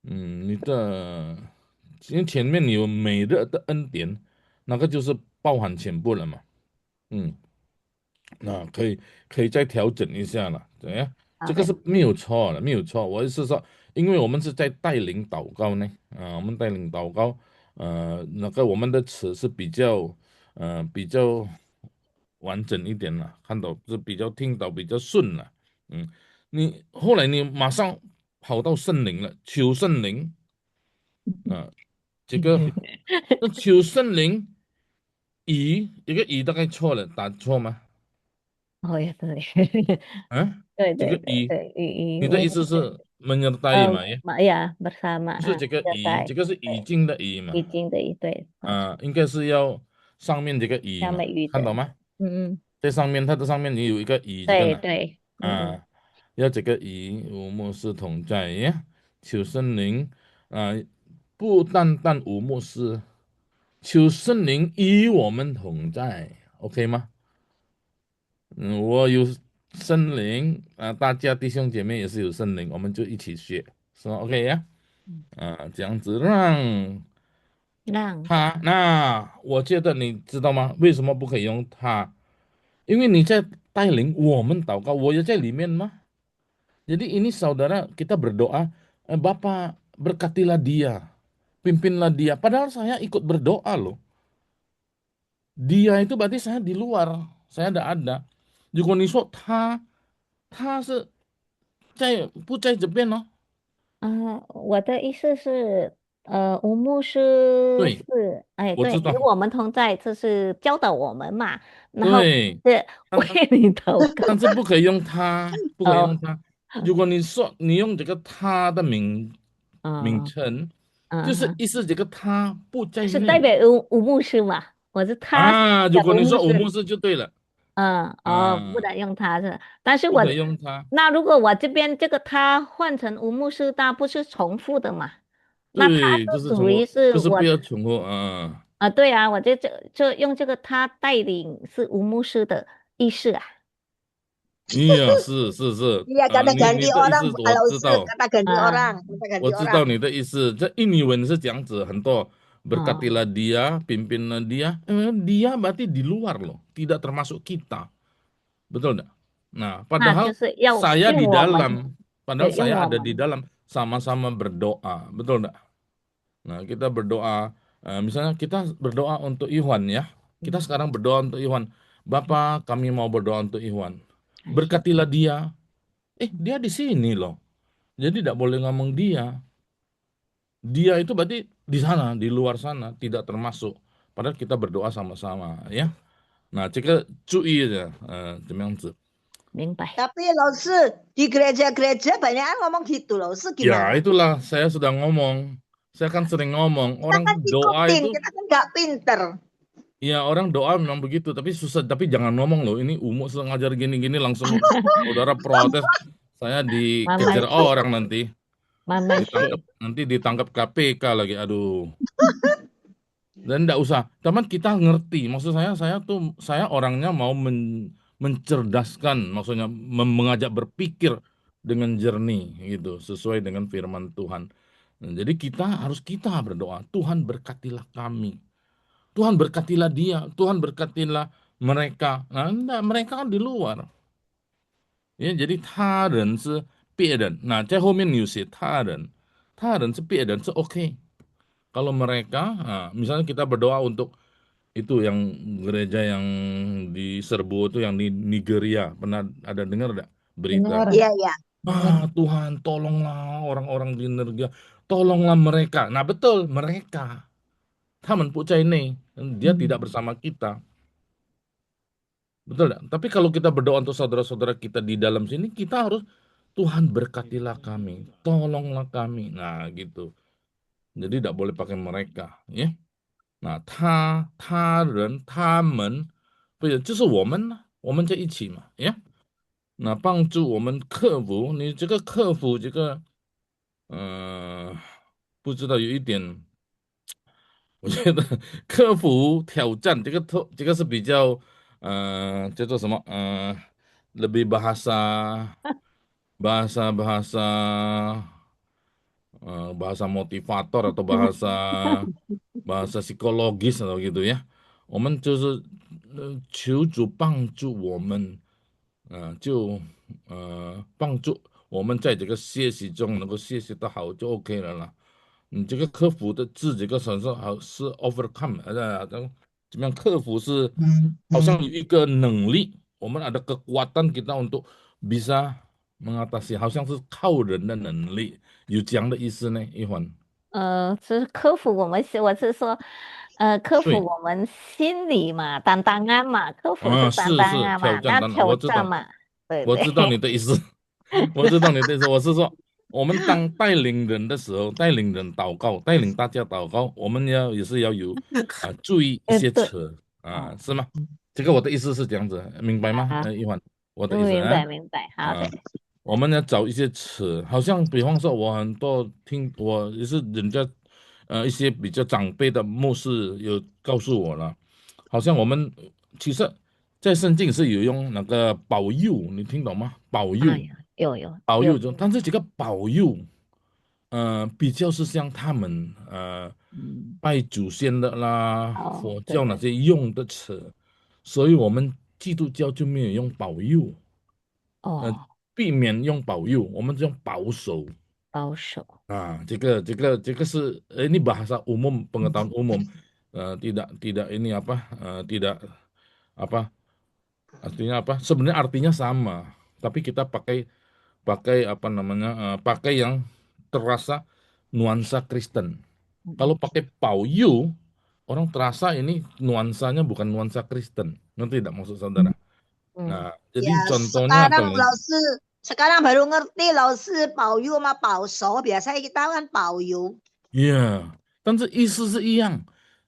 你的，因为前面你有每日的恩典，那个就是包含全部了嘛，那可以再调整一下了，怎样？这个是没有错的，没有错。我是说，因为我们是在带领祷告呢，我们带领祷告，那个我们的词是比较完整一点了，看到是比较听到比较顺了，你后来你马上跑到圣灵了，求圣灵，这个那求圣灵，一个大概错了，打错吗？哦，也对，对这个对对对，你的意思是 menyertai 嘛？呀，bersama 不是这个这个是已经的已嘛？已经的一对，应该是要上面这个已嘛，像美语的，看到吗？在上面，它的上面你有一个已这个呢，对，要这个已无牧师同在呀，求圣灵不单单无牧师，求圣灵与我们同在，OK 吗？我有圣灵大家弟兄姐妹也是有圣灵，我们就一起学，是吧 OK 呀？这样子让他，那我觉得你知道吗？为什么不可以用他？因为你在带领我们祷告，我也在里面吗？Jadi ini saudara kita berdoa, Bapa berkatilah dia, pimpinlah dia. Padahal saya ikut berdoa loh. Dia itu berarti saya di luar, saya tidak ada. 如果你说他是不在这边哦。我的意思是，吴牧师对，是，哎，对，我知道。与我们同在，这是教导我们嘛，然后对，是为你祷告。但是不可以用他，不可以用他。如果你说你用这个他的名称，就是意思这个他不在是代内表吴牧师嘛？我是他如果你说吴牧师吴牧师就对了。不能用他是，但是不可以用他。那如果我这边这个他换成吴牧师，那不是重复的嘛？那他对，就就是属于是就是我不要重复对啊，我就用这个他带领是吴牧师的意思啊。是Iya, kata 你 ganti 的意 orang 思 Pak 我 Laus, 知道， kata ganti orang, kata ganti 我知 orang. 道你的意思。这印尼文是这样子，很多berkatilah dia, pimpinlah dia. Dia berarti di luar loh, tidak termasuk kita. Betul enggak? Nah, padahal 就是要 saya 用 di 我们 dalam, padahal 用 saya 我 ada 们 di dalam, sama-sama berdoa. Betul enggak? Nah, kita berdoa, misalnya kita berdoa untuk Iwan ya. Kita sekarang berdoa untuk Iwan. Bapak, kami mau berdoa untuk Iwan. Berkatilah dia. Dia di sini loh. Jadi tidak boleh ngomong dia. Dia itu berarti di sana, di luar sana, tidak termasuk. Padahal kita berdoa sama-sama ya. Nah, 这个注意的，怎么样子？明白。 Tapi Laus, di gereja-gereja banyak ngomong gitu Laus, Ya, gimana? itulah saya sudah ngomong. Saya kan sering ngomong, Kita orang kan doa ikutin, itu kita kan nggak pinter. ya orang doa memang begitu, tapi susah. Tapi jangan ngomong loh, ini umum ngajar gini-gini langsung saudara protes. Saya dikejar orang nanti. Ditangkap KPK lagi, aduh. Dan enggak usah, teman kita ngerti. Maksud saya orangnya mau mencerdaskan, maksudnya mengajak berpikir dengan jernih gitu, sesuai dengan firman Tuhan. Nah, jadi kita berdoa, Tuhan berkatilah kami. Tuhan berkatilah dia, Tuhan berkatilah mereka. Nah, enggak, mereka kan di luar. Ya, jadi 他人是别人。那在后面有写他人是别人是 OK。kalau mereka, nah, misalnya kita berdoa untuk itu yang gereja yang di Serbu itu yang di Nigeria, pernah ada dengar enggak berita? Dengar. Iya, iya. Tuhan tolonglah orang-orang di Nigeria, tolonglah mereka. Nah betul, mereka. 他们不在内, dia tidak bersama kita. Betul enggak? Tapi kalau kita berdoa untuk saudara-saudara kita di dalam sini, kita harus Tuhan berkatilah kami, tolonglah kami. Nah gitu. Jadi tidak boleh pakai mereka, ya. 那他人他们，不是就是我们呢？我们在一起嘛，呀。那帮助我们克服，你这个克服这个，不知道有一点，我觉得克服挑战这个是比较，叫做什么？lebih bahasa motivator atau bahasa psikologis atau gitu ya. 我们就是求主帮助我们，帮助我们在这个学习中能够学习的好就 OK 了啦。你这个克服的字，这个好像好是 overcome，怎么样克服是好像有一个能力，我们ada kekuatan kita untuk bisa mengatasi，好像是靠人的能力，有这样的意思呢，一环。是克服我是说，克服对，我们心里嘛，担当啊嘛，克服是担是当啊嘛，挑战当然，那挑我知道，战嘛，对对，我知道你的意思，我知道你的意思。我是说，我们当带领人的时候，带领人祷告，带领大家祷告，我们也是要有注意一些对，词是吗？这个我的意思是这样子，明白吗？一环，我的意思明白明白，好的，我们要找一些词，好像比方说，我很多我也是人家一些比较长辈的牧师有告诉我了，好像我们其实，在圣经是有用那个保佑，你听懂吗？保佑，有保佑中，但是这个保佑，比较是像他们拜祖先的啦，佛教那些用的词，所以我们基督教就没有用保佑。避免用保佑，我们用保守。保守这个是ini bahasa umum pengetahuan umum, tidak ini apa, tidak apa artinya apa? Sebenarnya artinya sama, tapi kita pakai apa namanya, pakai yang terasa nuansa Kristen. Kalau pakai pauyu, orang terasa ini nuansanya bukan nuansa Kristen. Ngerti tidak maksud saudara? Nah, jadi Ya, contohnya sekarang kalau sekarang baru ngerti 老师保佑嘛，保守，biasanya kita kan 保佑。Yeah，但是意思是一样，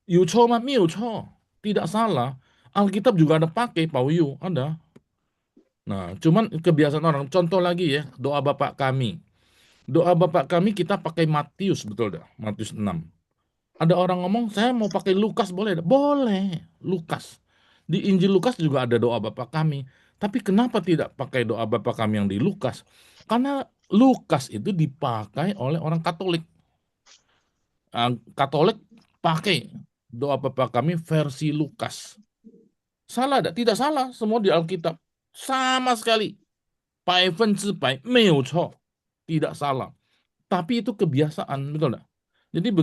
有错吗？没有错，tidak salah. Alkitab juga ada pakai pauyu, ada. Nah, cuman kebiasaan orang. Contoh lagi ya, doa Bapak kami. Doa Bapak kami kita pakai Matius, betul dah? Matius 6. Ada orang ngomong, saya mau pakai Lukas, boleh? Boleh, Lukas. Di Injil Lukas juga ada doa Bapa kami. Tapi kenapa tidak pakai doa Bapa kami yang di Lukas? Karena Lukas itu dipakai oleh orang Katolik. Katolik pakai doa Bapa kami versi Lukas. Salah tidak? Tidak salah, semua di Alkitab. Sama sekali. 100%没有错. Tidak salah. Tapi itu kebiasaan, betul enggak? Jadi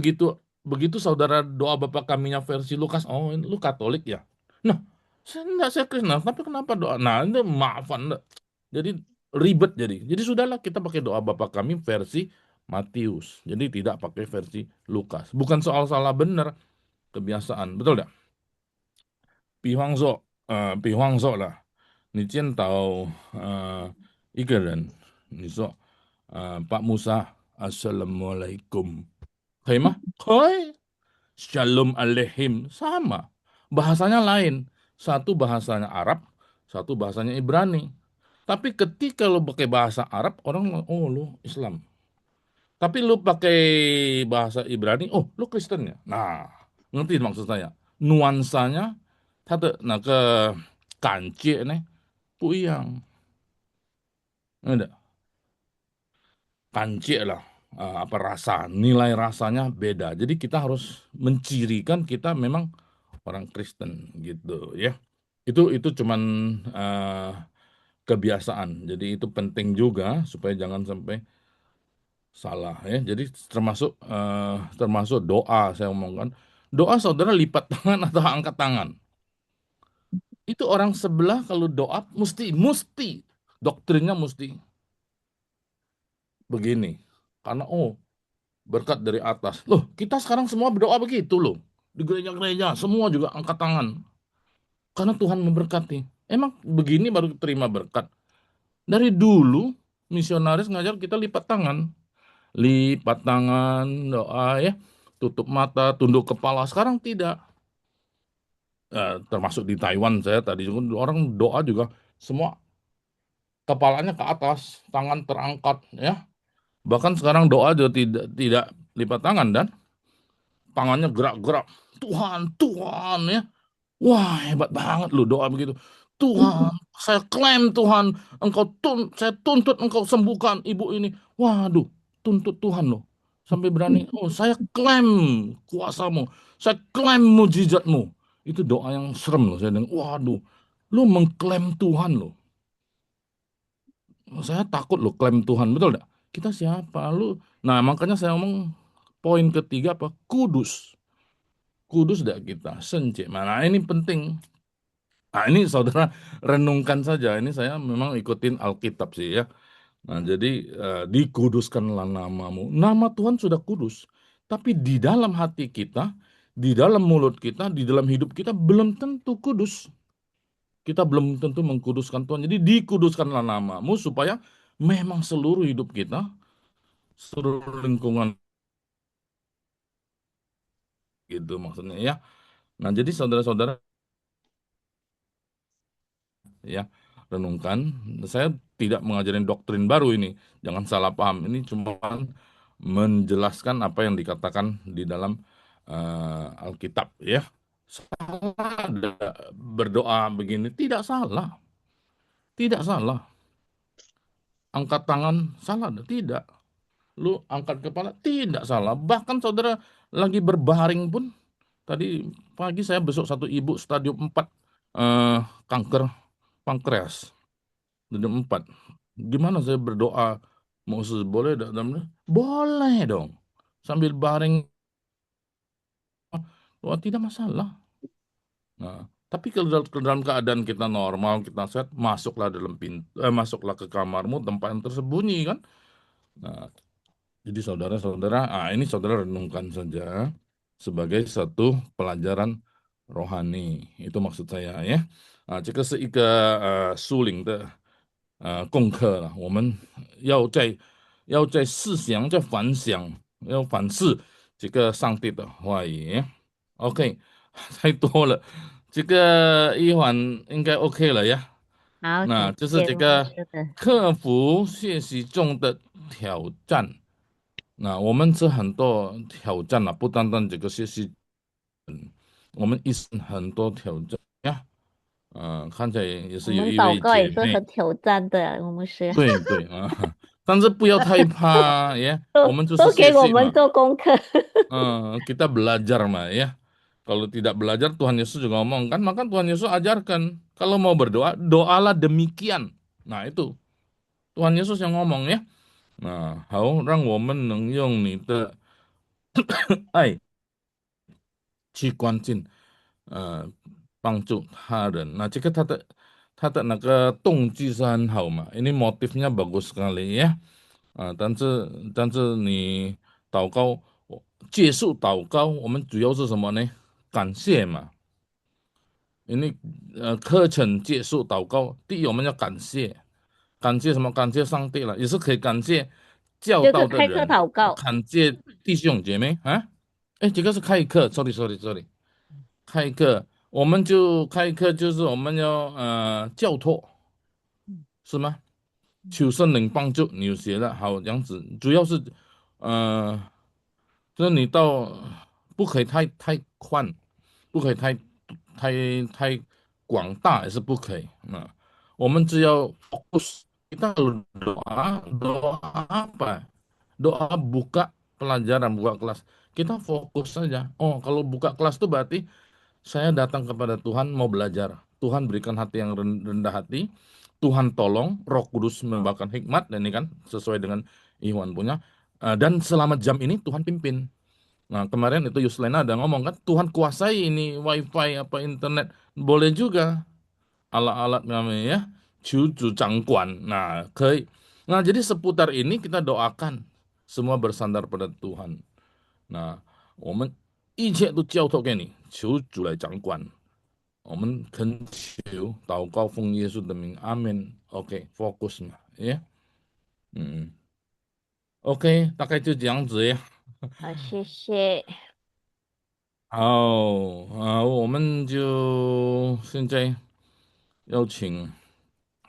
begitu saudara doa Bapa kaminya versi Lukas, oh ini lu Katolik ya? Nah, saya Kristen, tapi kenapa doa? Nah, ini maafan. Jadi ribet jadi. Jadi sudahlah kita pakai doa Bapa kami versi Matius. Jadi tidak pakai versi Lukas. Bukan soal salah benar, kebiasaan. Betul enggak? 比方说了，你见到一个人，你说Pak Musa, Assalamualaikum. 可以吗？可以。Shalom Aleihim sama. Bahasanya lain. Satu bahasanya Arab, satu bahasanya Ibrani. Tapi ketika lu pakai bahasa Arab, orang oh lu Islam. Tapi lu pakai bahasa Ibrani, oh lu Kristen ya. Nah, ngerti maksud saya? Nuansanya, 它的那个感觉呢不一样，对的，感觉了。apa rasa, nilai rasanya beda. Jadi kita harus mencirikan kita memang orang Kristen gitu ya. Itu cuman kebiasaan. Jadi itu penting juga supaya jangan sampai salah ya. Jadi termasuk doa saya omongkan. Doa saudara lipat tangan atau angkat tangan. Itu orang sebelah kalau doa mesti doktrinnya mesti begini. Karena berkat dari atas. Loh, kita sekarang semua berdoa begitu loh. Di gereja-gereja semua juga angkat tangan. Karena Tuhan memberkati. Emang begini baru terima berkat. Dari dulu misionaris ngajar kita lipat tangan. Lipat tangan, doa ya. Tutup mata, tunduk kepala. Sekarang tidak. Termasuk di Taiwan saya tadi juga orang doa juga semua kepalanya ke atas, tangan terangkat ya. Bahkan sekarang doa juga tidak lipat tangan dan tangannya gerak-gerak. Tuhan, Tuhan ya. Wah, hebat banget lu doa begitu. Tuhan, saya klaim Tuhan, saya tuntut engkau sembuhkan ibu ini. Waduh, tuntut Tuhan loh. Sampai berani, saya klaim kuasamu. Saya klaim mujizatmu. Itu doa yang serem loh. Saya dengar, waduh, lu mengklaim Tuhan loh. Saya takut loh klaim Tuhan, betul enggak? Kita siapa? Nah, makanya saya ngomong poin ketiga apa? Kudus. Kudus enggak kita? Senje. Nah, ini penting. Nah, ini saudara renungkan saja. Ini saya memang ikutin Alkitab sih ya. Nah, jadi dikuduskanlah namamu. Nama Tuhan sudah kudus. Tapi di dalam hati kita, di dalam mulut kita, di dalam hidup kita belum tentu kudus. Kita belum tentu mengkuduskan Tuhan. Jadi dikuduskanlah namamu supaya memang seluruh hidup kita, seluruh lingkungan gitu maksudnya ya. Nah, jadi saudara-saudara ya, renungkan. Saya tidak mengajarin doktrin baru ini. Jangan salah paham. Ini cuma menjelaskan apa yang dikatakan di dalam Alkitab ya. Salah berdoa begini, tidak salah. Tidak salah. Angkat tangan salah tidak. Lu angkat kepala tidak salah. Bahkan saudara lagi berbaring pun tadi pagi saya besok satu ibu stadium 4 kanker pankreas. Stadium 4. Gimana saya berdoa? Moses boleh tidak? Boleh dong. Sambil baring. Wah, tidak masalah. Nah, tapi kalau dalam keadaan kita normal, kita sehat, masuklah dalam masuklah ke kamarmu, tempat yang tersembunyi kan. Nah, jadi saudara-saudara, ini saudara renungkan saja sebagai satu pelajaran rohani. Itu maksud saya ya. 这个是一个苏领的功课了，我们要在思想、在反想、要反思这个上帝的话语。OK，太多了，这个一会应该 OK 了呀。好，那感谢牧就是这个师的。克服学习中的挑战。那我们是很多挑战了，不单单这个学习，我们一生很多挑战呀。看起来也我们是有一位祷告也姐妹，是很挑战的，牧师对对但是不要太怕呀，我都们就是都给我们学习嘛，做功课。kita belajar mah ya. Kalau tidak belajar Tuhan Yesus juga ngomong kan, maka Tuhan Yesus ajarkan kalau mau berdoa, doalah demikian. Nah, itu Tuhan Yesus yang ngomong ya. Nah, 好，让我们能用你的爱去关心，帮助他人。Nah, jika他的那个动机是很好嘛，ini motifnya bagus sekali ya. 但是你祷告，结束祷告，我们主要是什么呢？感谢嘛。ini 课程结束祷告，第一我们要感谢，感谢什么？感谢上帝了，也是可以感谢教就是导的开课人，祷告，感谢弟兄姐妹啊。哎，这个是开课，sorry，开课，我们就开课就是我们要教托，是吗？求圣灵帮助，你有写了，好，这样子，主要是就是你到不可以太宽，不可以太广大，也是不可以。我们只要fokus kita doa apa? doa buka pelajaran, buka kelas. Kita fokus saja. Oh, kalau buka kelas itu berarti saya datang kepada Tuhan mau belajar. Tuhan berikan hati yang rendah hati. Tuhan tolong, Roh Kudus membawakan hikmat, dan ini kan sesuai dengan Iwan punya. Dan selama jam ini Tuhan pimpin. Nah, kemarin itu Yuslena ada ngomong kan, Tuhan kuasai ini wifi apa internet. Boleh juga alat-alat kami ya. Cucu cangkuan. Nah, nah, jadi seputar ini kita doakan. Semua bersandar pada Tuhan.那我们一切都交托给你，求主来掌管。我们恳求、祷告，奉耶稣的名，阿门。OK， fokus 嘛，耶，OK， 大概就这样子耶。好，谢谢。好，我们就现在要请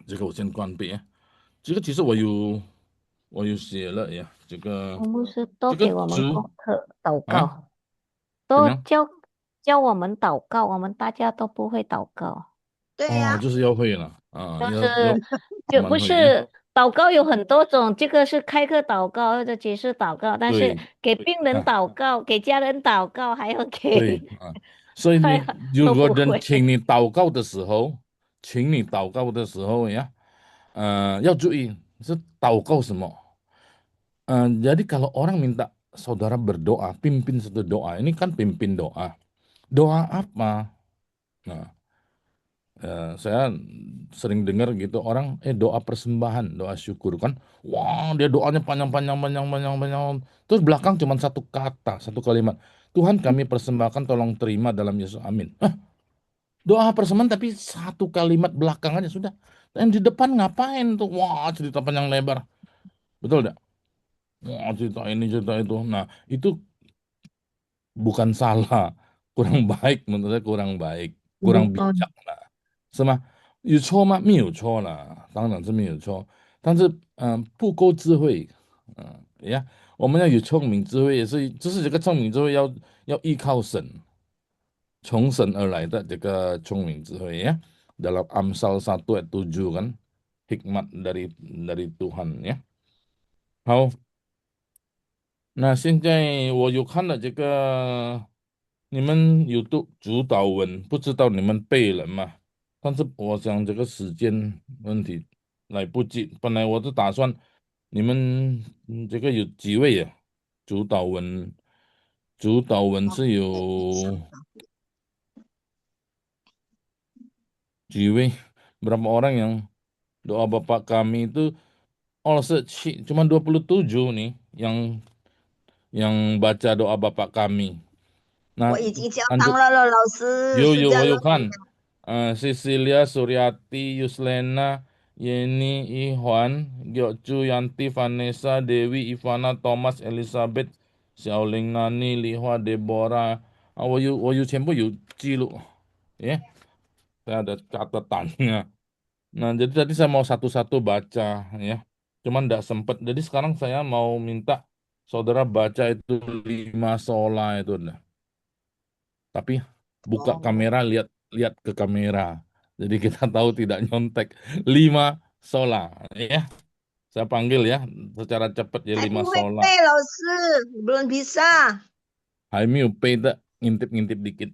这个我先关闭。这个其实我有写了呀，这个牧师都给我们主功课祷啊，告，都怎么样？教我们祷告，我们大家都不会祷告，对呀、就是要会了啊，就要是就不蛮会的。是祷告有很多种，这个是开课祷告或者解释祷告，但是对给病人啊，祷告，给家人祷告，还有对给啊，所以还你有如果人都不会。请你祷告的时候，呀，要注意是祷告什么。Jadi kalau orang minta saudara berdoa, pimpin satu doa, ini kan pimpin doa. Doa apa? Nah, saya sering dengar gitu orang, doa persembahan, doa syukur kan. Wah, dia doanya panjang. Terus belakang cuma satu kata, satu kalimat. Tuhan kami persembahkan, tolong terima dalam Yesus, amin. Doa persembahan tapi satu kalimat belakang aja sudah. Dan di depan ngapain tuh? Wah, cerita panjang lebar. Betul tidak? Wah, cerita ini, cerita itu. Nah, itu bukan salah. Kurang baik, menurut saya kurang baik. Kurang bijak lah. 是吗？有错吗？没有错啦，当然是没有错。但是，不够智慧，呀，我们要有聪明智慧，也是，就是这个聪明智慧要依靠神，从神而来的这个聪明智慧ya. Dalam Amsal 1 ayat 7 kan, hikmat dari Tuhan ya. 好，那现在我有看了这个，你们有主导文，不知道你们背了吗？但是我想这个时间问题来不及，本来我是打算你们这个有几位啊？主导文是有几位？berapa orang yang doa Bapak kami itu all cuma 27 nih yang baca doa Bapak kami. 我 Nah, 已经交 lanjut 档了，老师，有是这样的。我有看，Cecilia, Suryati, Yuslena, Yeni, Iwan, Gyocu, Yanti, Vanessa, Dewi, Ivana, Thomas, Elizabeth, Xiaoling, Nani, Lihua, Deborah, 我有全部有记录，saya ada catatannya. Nah, jadi tadi saya mau satu-satu baca ya, cuman tidak sempat. Jadi sekarang saya mau minta saudara baca itu 5 sola itu, tapi buka kamera, lihat ke kamera. Jadi kita tahu tidak nyontek. 5 sola ya. Saya panggil ya secara cepat ya 还 5 不会 sola. 背，老师belum bisa。 Haimiu peda ngintip-ngintip dikit.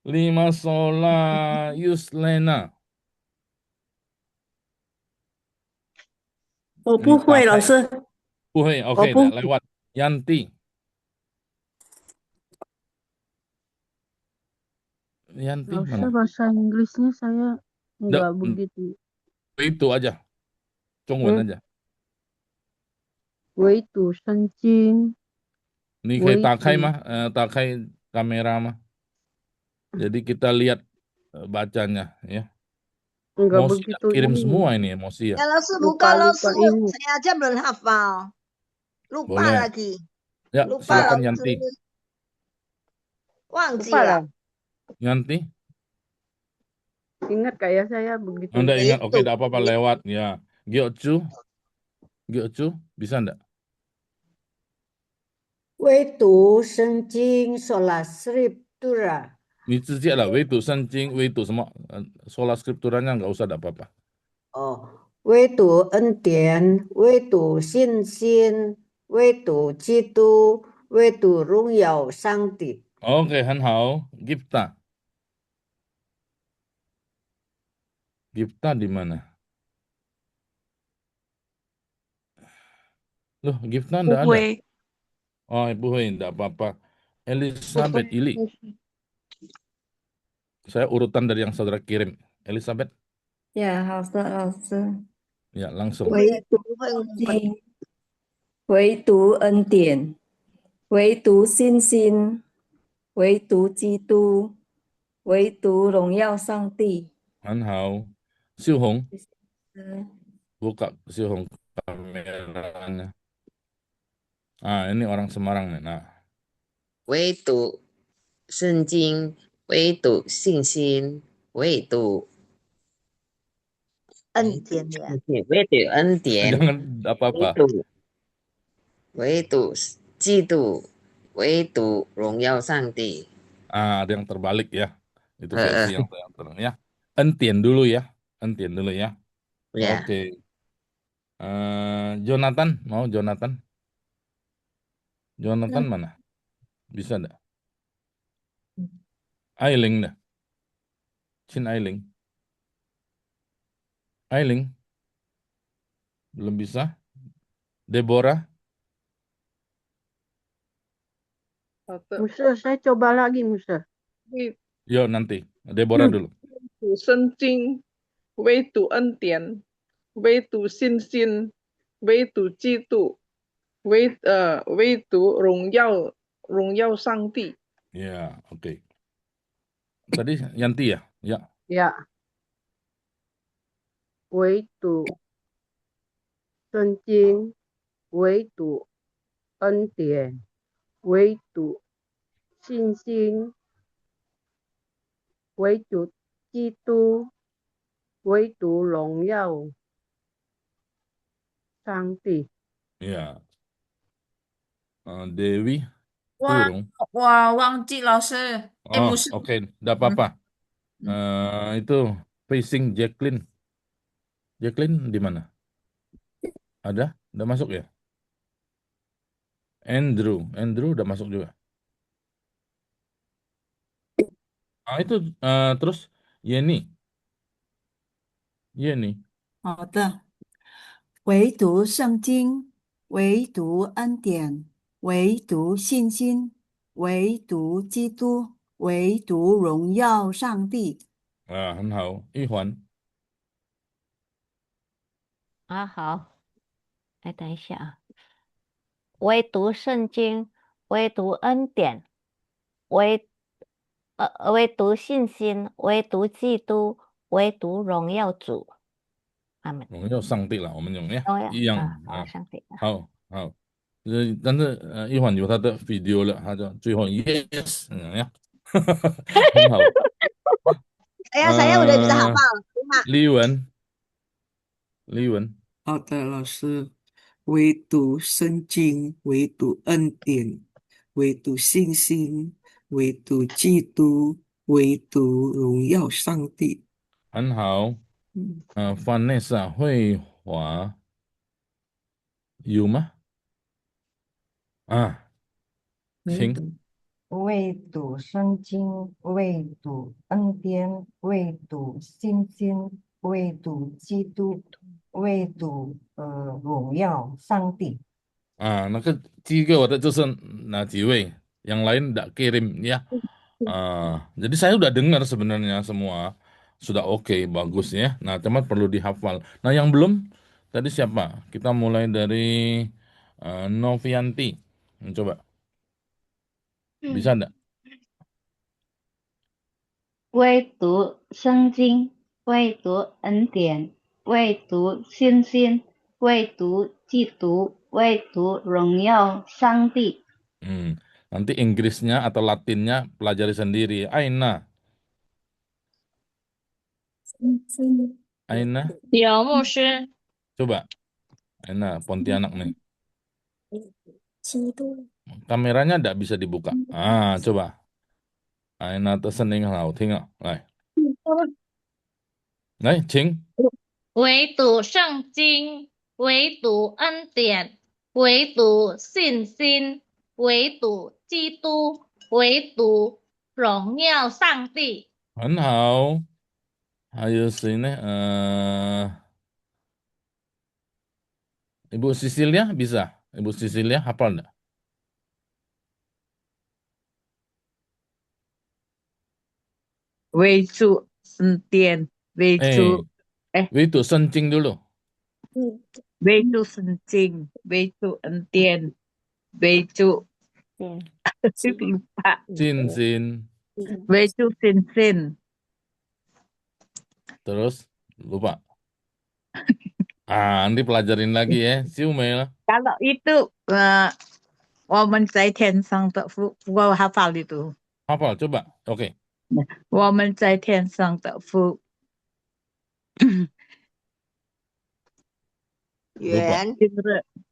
5 sola Yuslena. 我不会，老师，不会我 ，OK 不的，lewat Yanti 老师 mana? bahasa Inggrisnya saya nggak Da- begitu. Itu aja, 中文 aja. 围堵圣经， Ini kayak 围堵 打开kamera mah. Jadi kita lihat bacanya ya. nggak Mosi begitu kirim ini. semua ini emosi ya. Ya, 老师buka，老师， Lupa ini. saya aja belum hafal. Lupa Boleh. lagi. Ya, Lupa, silakan 老师， Yanti. 忘记 Lupa 了。 lah. Yanti, Ingat kayak saya begitu. Anda ingat? Itu. Oke, tidak apa-apa lewat ya. Gyocu, bisa enggak? 唯读圣经 sola scriptura。 你直接了，唯读圣经，唯读什么？sola scripturanya enggak usah, tidak apa-apa. 哦，唯独恩典，唯独信心，唯独基督，唯独荣耀上帝。 Oke,很好。Gifta. Gifta di mana? Loh, Gifta Bu enggak ada. Hui. Oh, Ibu Hui, enggak apa-apa. Elizabeth Ili. Saya urutan dari yang saudara kirim. Elizabeth, 呀，好的，老师。 ya langsung. 唯独圣经，唯独恩典，唯独信心，唯独基督，唯独荣耀上帝。 Han hao. Siu Hong, 嗯 buka Siu Hong kameranya. Ah, ini orang Semarang nih. Nah, 唯独圣经，唯独信心，唯独恩典呀，唯独恩典， jangan 唯 apa-apa. 独唯独基督，唯独荣耀上帝。 Ah, ada yang terbalik ya. Itu 呃 versi yang ya. Entien dulu ya. Entien dulu ya. ，ya， Oke. Jonathan, mau Jonathan? Jonathan mana? Bisa enggak? Ailing dah. Chin Ailing. Ailing. Belum bisa. Deborah. Musa, saya coba lagi, Musa. Yo nanti. Deborah dulu. 读圣经，唯独恩典，唯独信心，唯独基督，唯独荣耀上帝。 Ya, oke. Tadi Yanti ya? Ya. Ya. 唯独圣经，唯独恩典，唯独信心，唯独基督，唯独荣耀上帝。 Ya. Dewi 哇 Turung. 哇，忘记老师，哎， Oh, 不是， oke. Enggak apa-apa. Itu facing Jacqueline. Jacqueline di mana? Ada? Udah masuk ya? Andrew. Andrew udah masuk juga. Ah, itu terus Yeni. Yeni. 好的，唯独圣经，唯独恩典，唯独信心，唯独基督，唯独荣耀上帝。 Ah, 很好。一环。啊，好，来等一下啊。唯独圣经，唯独恩典，唯独信心，唯独基督，唯独荣耀主。阿门。荣耀上帝了，我们用呀，荣耀一样啊，上帝。好好，但是一会儿有他的 video 了，他就最后 yes 呀，很好。saya udah bisa hafal. Terima. 李文，好的，老师，唯独圣经，唯独恩典，唯独信心，唯独基督，唯独荣耀上帝。很好。Vanessa 慧华有吗？啊，请。唯独圣经，唯独恩典，唯独信心，唯独基督，唯独荣耀上帝。那个tiga waktu itu nah Jiwe, yang lain tidak kirim ya. Jadi saya udah dengar sebenarnya semua sudah oke, bagus ya. Nah, cuma perlu dihafal. Nah, yang belum tadi siapa? Kita mulai dari Novianti. Coba. Bisa enggak? 唯独圣经，唯独恩典，唯独信心，唯独基督，唯独荣耀上帝。 Nanti Inggrisnya atau Latinnya pelajari sendiri. Aina. Aina. 有牧师， Coba. Aina, Pontianak nih. Kameranya enggak bisa dibuka. Coba. Aina tersening hao, tinggal. Này, Ching. 唯独圣经，唯独恩典，唯独信心，唯独基督，唯独荣耀上帝。很好。还有谁呢？Ibu Cecilia bisa? Ibu Cecilia hafal nggak? 为主恩典，为 Eh, 主itu sencing dulu. 为主圣经，为主恩典，为主lupa， Sin. 为主信心。 Terus lupa. Nanti pelajarin lagi ya, si Umel. Kalau itu 我们在天上的父，我hafal itu. Hafal, coba. Oke. 我们在天上的父， 猿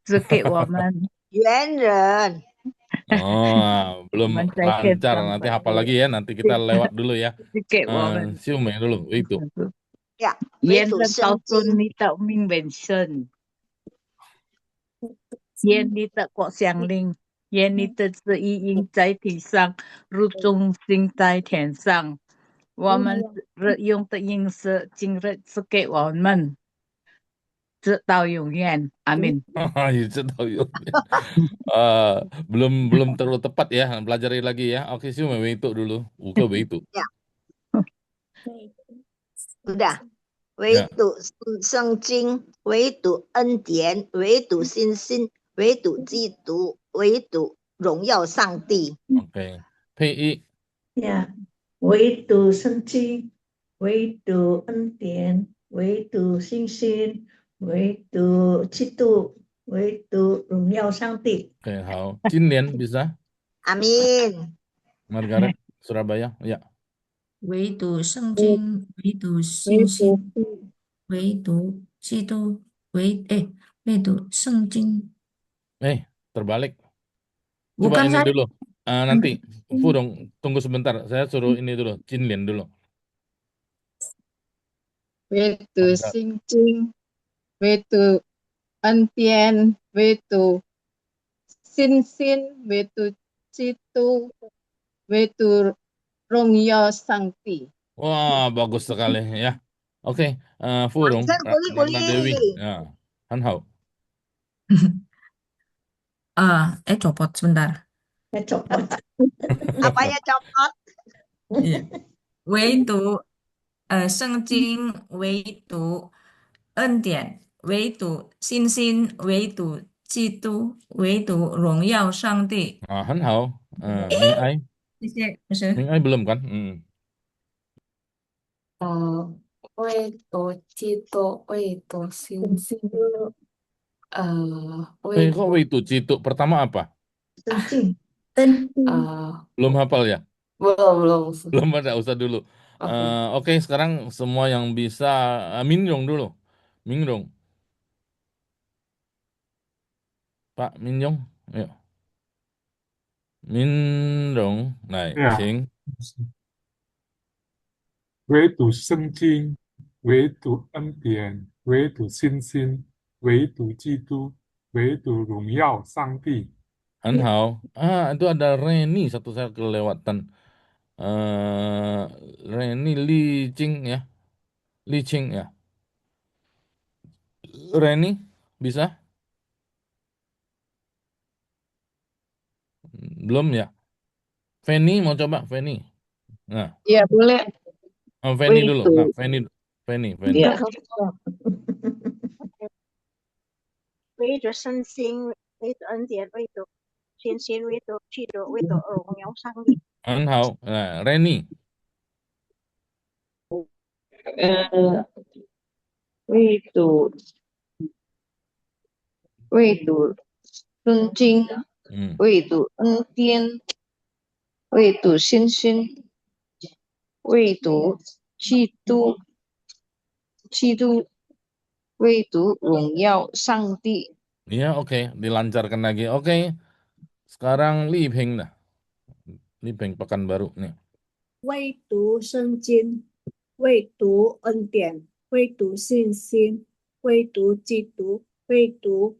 只给我们猿人 Oh, belum Mencairkan lancar. Nanti hafal lagi ya. Nanti kita lewat dulu ya. 只给我们 Si Umel dulu. Itu. 呀，唯独愿人告圣经，诉你的名为圣，愿你的国降临，愿你的旨意应在地上，如中行在天上。我们日用的饮食，今日赐给我们，直到永远。阿门。 Itu tahu ya. Belum terlalu tepat ya. Pelajari lagi ya. Oke, si Umel itu dulu. Uka itu. 对不对？唯独圣经，唯独恩典，唯独信心，唯独基督，唯独荣耀上帝。 Oke. PI. Ya, 唯独圣经，唯独恩典，唯独信心，唯独基督，唯独荣耀上帝。 Oke, hao. Cinlian bisa? Amin. Margaret, Surabaya. Ya. 唯独圣经，唯独信心，唯独基督，唯独圣经。Terbalik. Bukan Coba ini saya. dulu. Nanti, Furung, tunggu sebentar. Saya suruh ini dulu, Cinlian dulu. 唯独圣经，唯独恩典，唯独信心，唯独基督，唯独荣耀上帝。 Wah, bagus sekali ya. Oke, Furung, Ratna Dewi. Ya, Han Hao. Copot sebentar. Copot. Apanya copot? 唯独圣经，唯独恩典，唯独信心，唯独基督，唯独荣耀上帝。 Han Hao. Ming Ai. 谢谢老师。 Ming Ai belum kan? 唯独基督，唯独信心。Kok itu Citu? Pertama apa? 圣经。Belum hafal ya? Belum. Belum ada, usah dulu. Oke, sekarang semua yang bisa Minrong dulu. Minrong. Pak Minrong, ayo. Minrong, này, Ya. Sing. 唯独圣经，唯独恩典，唯独信心，唯独基督，唯独荣耀上帝。 Han Hao. Itu ada Reni, satu saya kelewatan. Reni Li Ching ya. Li Ching ya. Reni, bisa? Belum ya? Feni mau coba, Feni. Nah, Ya boleh. Feni dulu. Itu. Nah, Feni. Ya. 唯独圣经，唯独恩典，唯独信心，唯独基督，唯独荣耀上帝。 Han Hao. Nah, Reni. 唯独圣经，唯独恩典，唯独信心，唯独基督，唯独荣耀上帝。 Iya, oke. Dilancarkan lagi. Oke. Sekarang Li Peng dah. Li Peng Pekanbaru nih. 唯独圣经，唯独恩典，唯独信心，唯独基督，唯独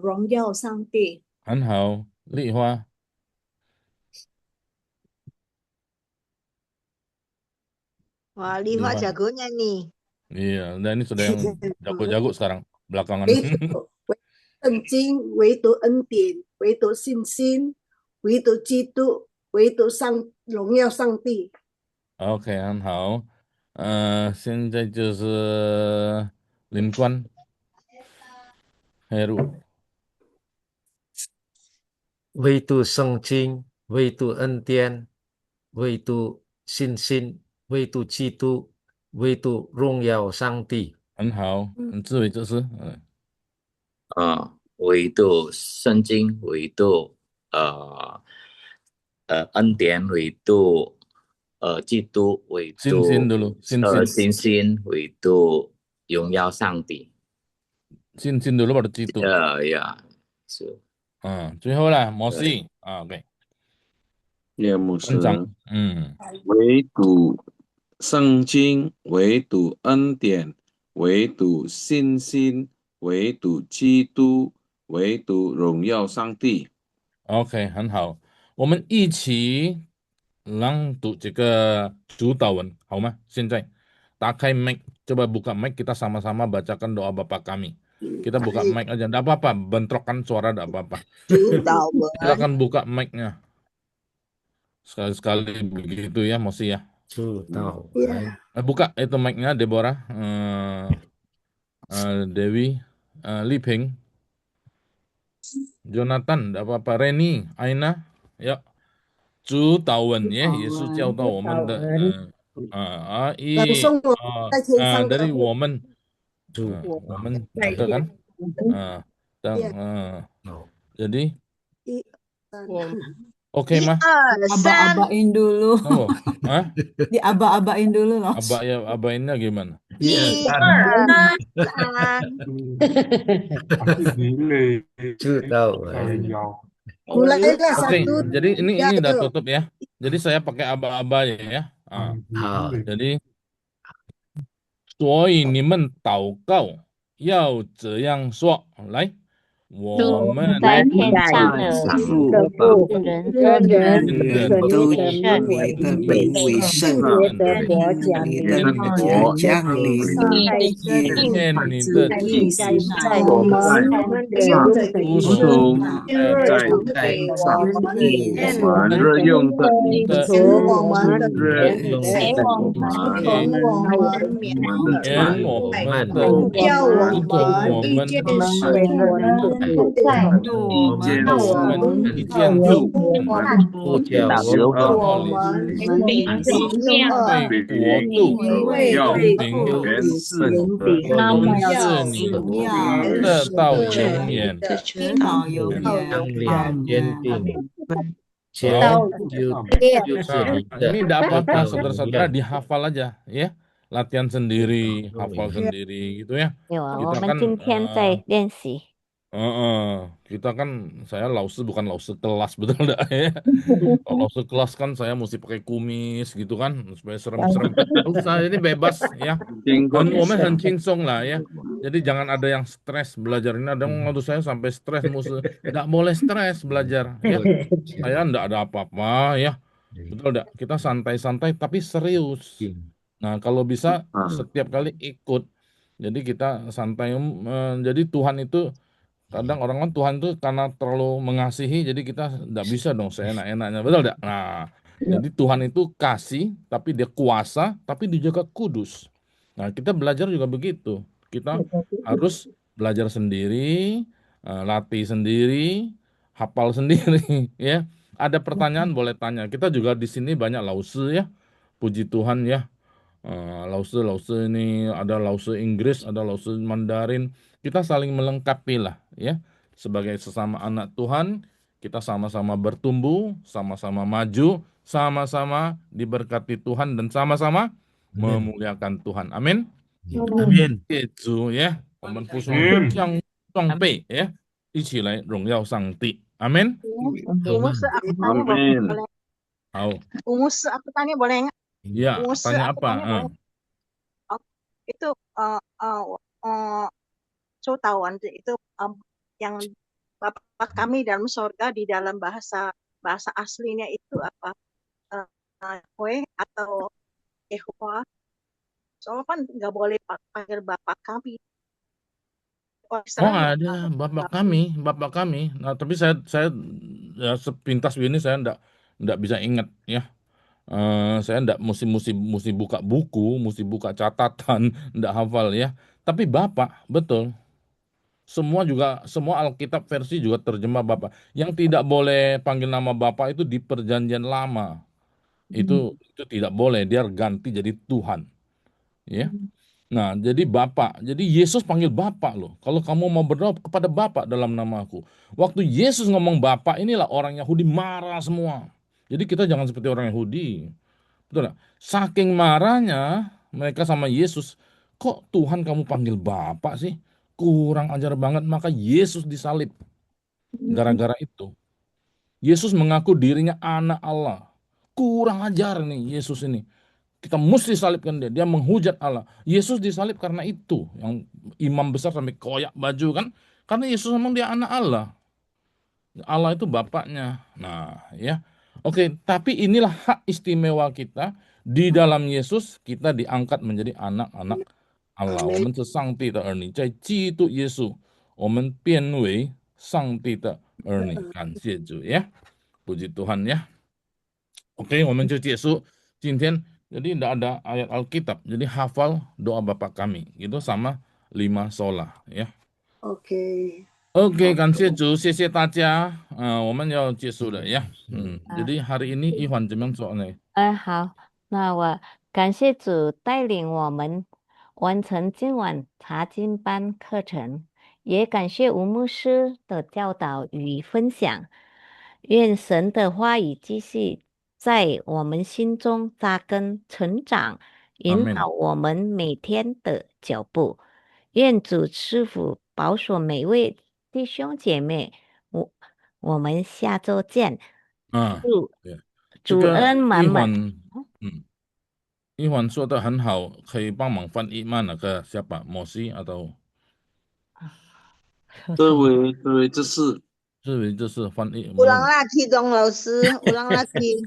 荣耀上帝。很好，丽花。Wah, Liva Liva. jagonya nih. Iya, dan ini sudah yang jago-jago sekarang belakangan. 圣经唯独恩典，唯独信心，唯独基督，唯独荣耀上帝。OK，很好。现在就是林冠Heru。唯独圣经，唯独恩典，唯独信心，唯独基督，唯独荣耀上帝。很好，很智慧就是，唯独圣经，唯独恩典，唯独基督，唯独信心dulu，信心，唯独荣耀上帝。信心dulu baru基督。呀，是。最后啦，摩西，OK。牧师，唯独圣经，唯独恩典，唯独信心，唯独基督，唯独荣耀上帝。OK， 很好，我们一起朗读这个主祷文，好吗？现在打开 mic， coba buka mic, kita sama-sama bacakan doa Bapa kami. Kita buka mic aja, enggak apa-apa, bentrokan suara enggak apa-apa. Silakan buka mic-nya. Sekali-sekali begitu ya, Mosi ya. Buka itu mic-nya, Deborah, Dewi, Liping, Jonathan, enggak apa-apa, Reni, Aina, ya. 主祷文耶，也是教导我们的dari 我们kan jadi oke mah aba-abain dulu. Diaba-abain dulu loh. Abainnya gimana? Oke, jadi ini udah tutup ya. Jadi saya pakai aba-aba ya. Jadi 所以你们祷告要这样说，来，我们在天上的父，人都以你的名为圣，你的国降临，你的旨意在我们如同在上，我们日用的叫我们一件事一件路，不叫我们为国度要名是你得到永远，坚定。Ini tidak apa-apa, saudara-saudara, dihafal aja ya. Latihan sendiri, hafal sendiri gitu ya. Kita kan kita kan saya lause bukan lause kelas, betul enggak ya? Kalau lause kelas kan saya mesti pakai kumis gitu kan supaya serem-serem. Saya ini bebas ya. Dan momen很轻松 lah ya. Jadi jangan ada yang stres belajar ini. Ada yang ngatur saya sampai stres musuh. Enggak boleh stres belajar ya. Saya enggak ada apa-apa ya. Betul enggak? Kita santai-santai tapi serius. Nah, kalau bisa setiap kali ikut. Jadi kita santai. Jadi Tuhan itu kadang orang kan Tuhan itu karena terlalu mengasihi, jadi kita enggak bisa dong seenak-enaknya, betul enggak? Nah, jadi Tuhan itu kasih, tapi dia kuasa, tapi dia juga kudus. Nah, kita belajar juga begitu. Kita harus belajar sendiri, latih sendiri, hafal sendiri, ya. Ada pertanyaan boleh tanya. Kita juga di sini banyak lause ya, puji Tuhan ya. Lause ini ada lause Inggris, ada lause Mandarin. Kita saling melengkapi lah ya. Sebagai sesama anak Tuhan, kita sama-sama bertumbuh, sama-sama maju, sama-sama diberkati Tuhan dan sama-sama memuliakan Tuhan. Amin. Amin. Itu ya. 我们互相装备 ya. 一起来荣耀上帝. Amin. Amin. Umus aku tanya boleh nggak? Ya, tanya apa? Itu so tawan itu yang Bapa kami dalam sorga di dalam bahasa aslinya itu apa? Yahweh atau Yehova. Soalnya kan nggak boleh panggil Bapa kami. Oh, Israel nggak ada bapak kami. Nah, tapi saya ya sepintas ini saya enggak bisa ingat ya. Saya enggak mesti buka buku, mesti buka catatan, enggak hafal ya. Tapi bapak, betul. Semua Alkitab versi juga terjemah bapak. Yang tidak boleh panggil nama bapak itu di Perjanjian Lama. Itu tidak boleh, dia ganti jadi Tuhan, ya. Nah, jadi Bapak. Jadi Yesus panggil Bapak loh. Kalau kamu mau berdoa kepada Bapak dalam namaku. Waktu Yesus ngomong Bapak, inilah orang Yahudi marah semua. Jadi kita jangan seperti orang Yahudi. Betul nggak? Saking marahnya mereka sama Yesus, kok Tuhan kamu panggil Bapak sih? Kurang ajar banget. Maka Yesus disalib. Gara-gara itu. Yesus mengaku dirinya anak Allah. Kurang ajar nih Yesus ini. Kita mesti salibkan dia. Dia menghujat Allah. Yesus disalib karena itu. Yang imam besar sampai koyak baju kan. Karena Yesus memang dia anak Allah. Allah itu bapaknya. Nah ya. Oke, tapi inilah hak istimewa kita. Di dalam Yesus kita diangkat menjadi anak-anak Allah. 我们是上帝的儿女，在基督耶稣，我们变为上帝的儿女。感谢主呀，puji Tuhan ya. Oke, 我们就结束今天. Jadi tidak ada ayat Alkitab. Jadi hafal doa Bapa kami. Itu sama 5 sola ya. OK， Oke, 感谢主，谢谢大家。我们要结束了呀。jadi hari ini Iwan 怎么样做呢？好，那我感谢主带领我们完成今晚查经班课程，也感谢吴牧师的教导与分享。愿神的话语继续在我们心中扎根成长，引导我们每天的脚步。愿主赐福保守每位弟兄姐妹，我们下周见。主恩满满。Iwan 说的很好，可以帮忙翻译吗？那个 siapa Mosi atau 这位这是翻译。 Ulang lagi dong, 老师，ulang lagi.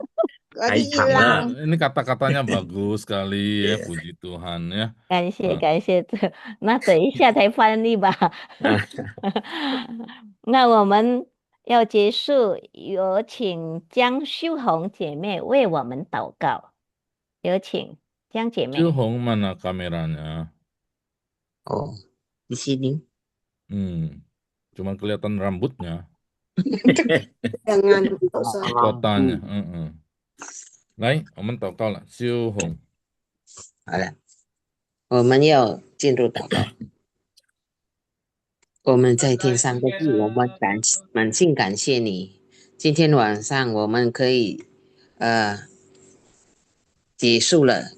Tadi hilang. Ini kata-katanya bagus sekali ya, puji Tuhan ya. 感谢主，那等一下才翻译吧。那我们要结束，有请江秀红姐妹为我们祷告。有请江姐妹。秀红 mana kameranya? Oh, di sini. Cuma kelihatan rambutnya. Jangan kotanya. 来，我们祷告了，秀红。好了，我们要进入祷告。我们在天上的父，我们满心感谢你。今天晚上我们可以结束了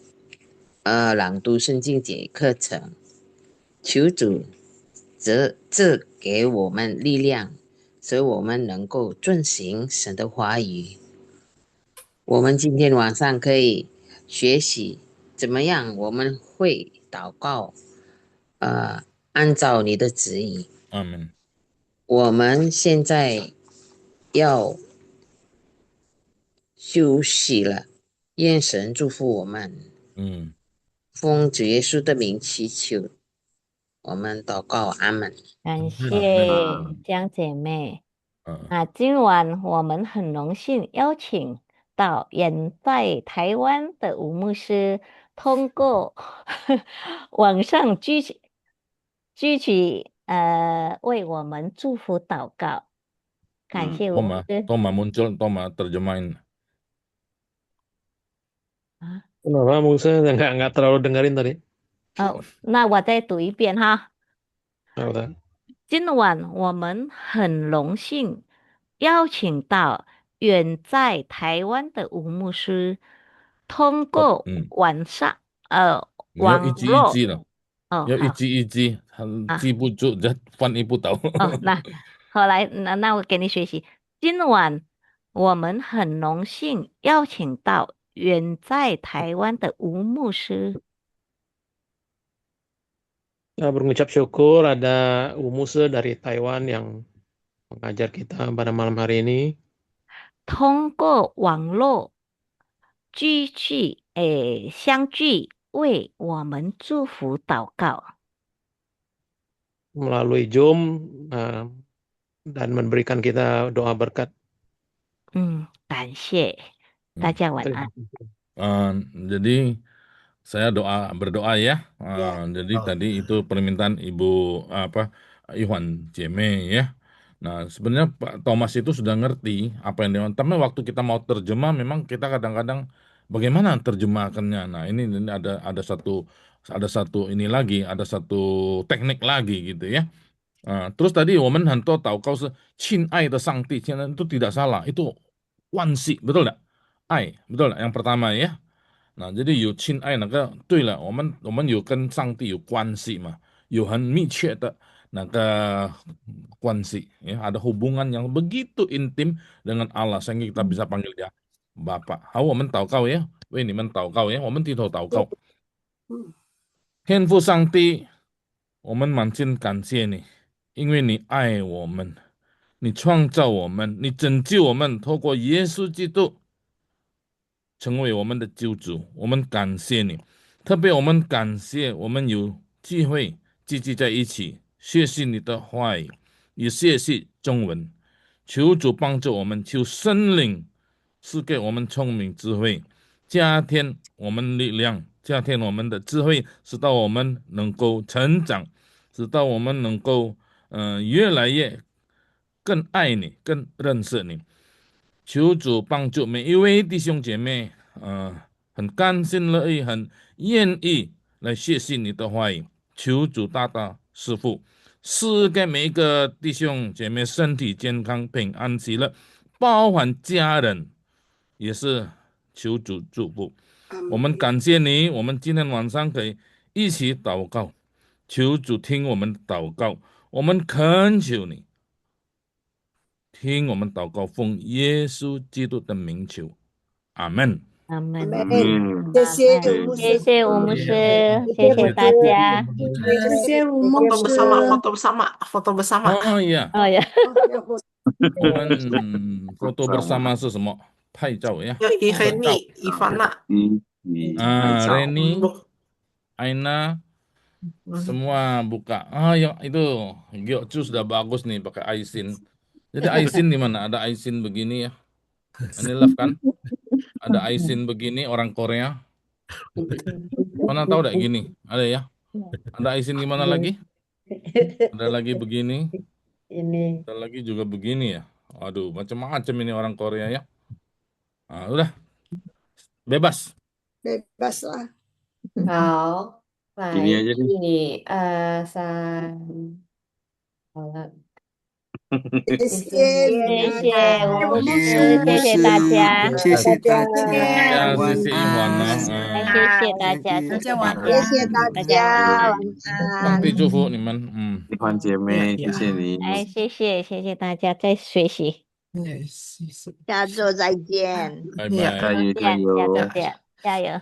朗读圣经节课程，求主赐给我们力量，使我们能够遵行神的话语。我们今天晚上可以学习怎么样我们会祷告，按照你的旨意。阿们。我们现在要休息了，愿神祝福我们。奉主耶稣的名祈求，我们祷告，阿们。感谢江姐妹。今晚我们很荣幸邀请到远在台湾的吴牧师，通过网上举起为我们祝福祷告。感谢吴牧师。Toma muncul, Toma terjemahin. Kenapa Musa nggak terlalu dengerin tadi? 那我再读一遍哈。好的。今晚我们很荣幸邀请到远在台湾的吴牧师，通过网络要一句一句，记不住，翻译不到。那后来那我给你学习。今晚我们很荣幸邀请到远在台湾的吴牧师。Mengucap syukur ada Umuse dari Taiwan yang mengajar kita pada malam hari ini. 通过网络相聚，为我们祝福祷告。 Melalui Zoom dan memberikan kita doa berkat. 感谢大家晚安。 Jadi saya berdoa ya. Jadi tadi itu permintaan Ibu Iwan Jeme ya. Nah, sebenarnya Pak Thomas itu sudah ngerti apa yang dia. Tapi waktu kita mau terjemah, memang kita kadang-kadang bagaimana terjemahkannya. Nah, ini ada satu ini lagi, ada satu teknik lagi gitu ya. Terus tadi woman hanto tahu kau cinai de sangti, itu tidak salah, itu wansi, betul enggak? Betul enggak? Yang pertama ya. Nah, jadi 有亲爱那个，对了，我们有跟上帝有关系嘛，有很密切的那个关系，ya, ada hubungan yang begitu intim dengan Allah sehingga kita bisa panggil dia Bapa。好，我们祷告呀，为你们祷告呀，我们低头祷告。天父上帝，我们满心感谢你，因为你爱我们，你创造我们，你拯救我们，透过耶稣基督。 成为我们的救主，我们感谢你，特别我们感谢我们有机会聚集在一起，学习你的话语，也学习中文。求主帮助我们，求圣灵赐给我们聪明智慧，加添我们力量，加添我们的智慧，使到我们能够成长，使到我们能够越来越更爱你，更认识你。 求主帮助每一位弟兄姐妹，很甘心乐意，很愿意来学习你的话语。求主大大赐福，赐给每一个弟兄姐妹身体健康、平安喜乐，包含家人，也是求主祝福。我们感谢你，我们今天晚上可以一起祷告，求主听我们祷告，我们恳求你。 听我们祷告，奉耶稣基督的名求，阿门。阿门。谢谢吴牧师，谢谢大家，谢谢吴牧师。foto bersama. Oh iya. Oh ya. 我们foto bersama 是什么？拍照ya. Reni, Ivana. Reni, Aina, semua buka. Ya itu, Gyocu sudah bagus nih pakai Aisin. Jadi Aisin di mana? Ada Aisin begini ya. Ini love kan? Ada Aisin begini orang Korea. Mana tahu enggak gini? Ada ya? Ada Aisin gimana lagi? Ada lagi begini. Ini. Ada lagi juga begini ya. Aduh, macam-macam ini orang Korea ya. Nah, udah. Bebas. Bebas lah. 好，来，Gini aja nih. 一二三，好了。谢谢吴牧师，谢谢大家，谢谢大家，谢谢一环呢，谢谢大家，谢谢大家，谢谢大家，晚上帝祝福你们，一环姐妹，谢谢你。谢谢大家，再学习，下周再见，拜拜，加油加油，下周见，加油。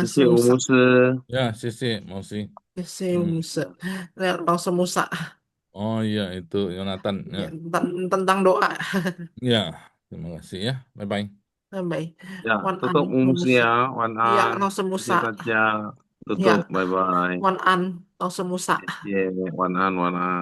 谢谢吴牧师。Ya, 谢谢毛西。 Musa. Langsung Musa. Oh iya itu Yonatan ya. Tentang doa. Ya, terima kasih ya. Bye bye. Bye bye. Ya, tutup Musa ya. Wan An. Ya, langsung Musa. Saja. Tutup. Bye bye. Wan An, langsung Musa. Wan An.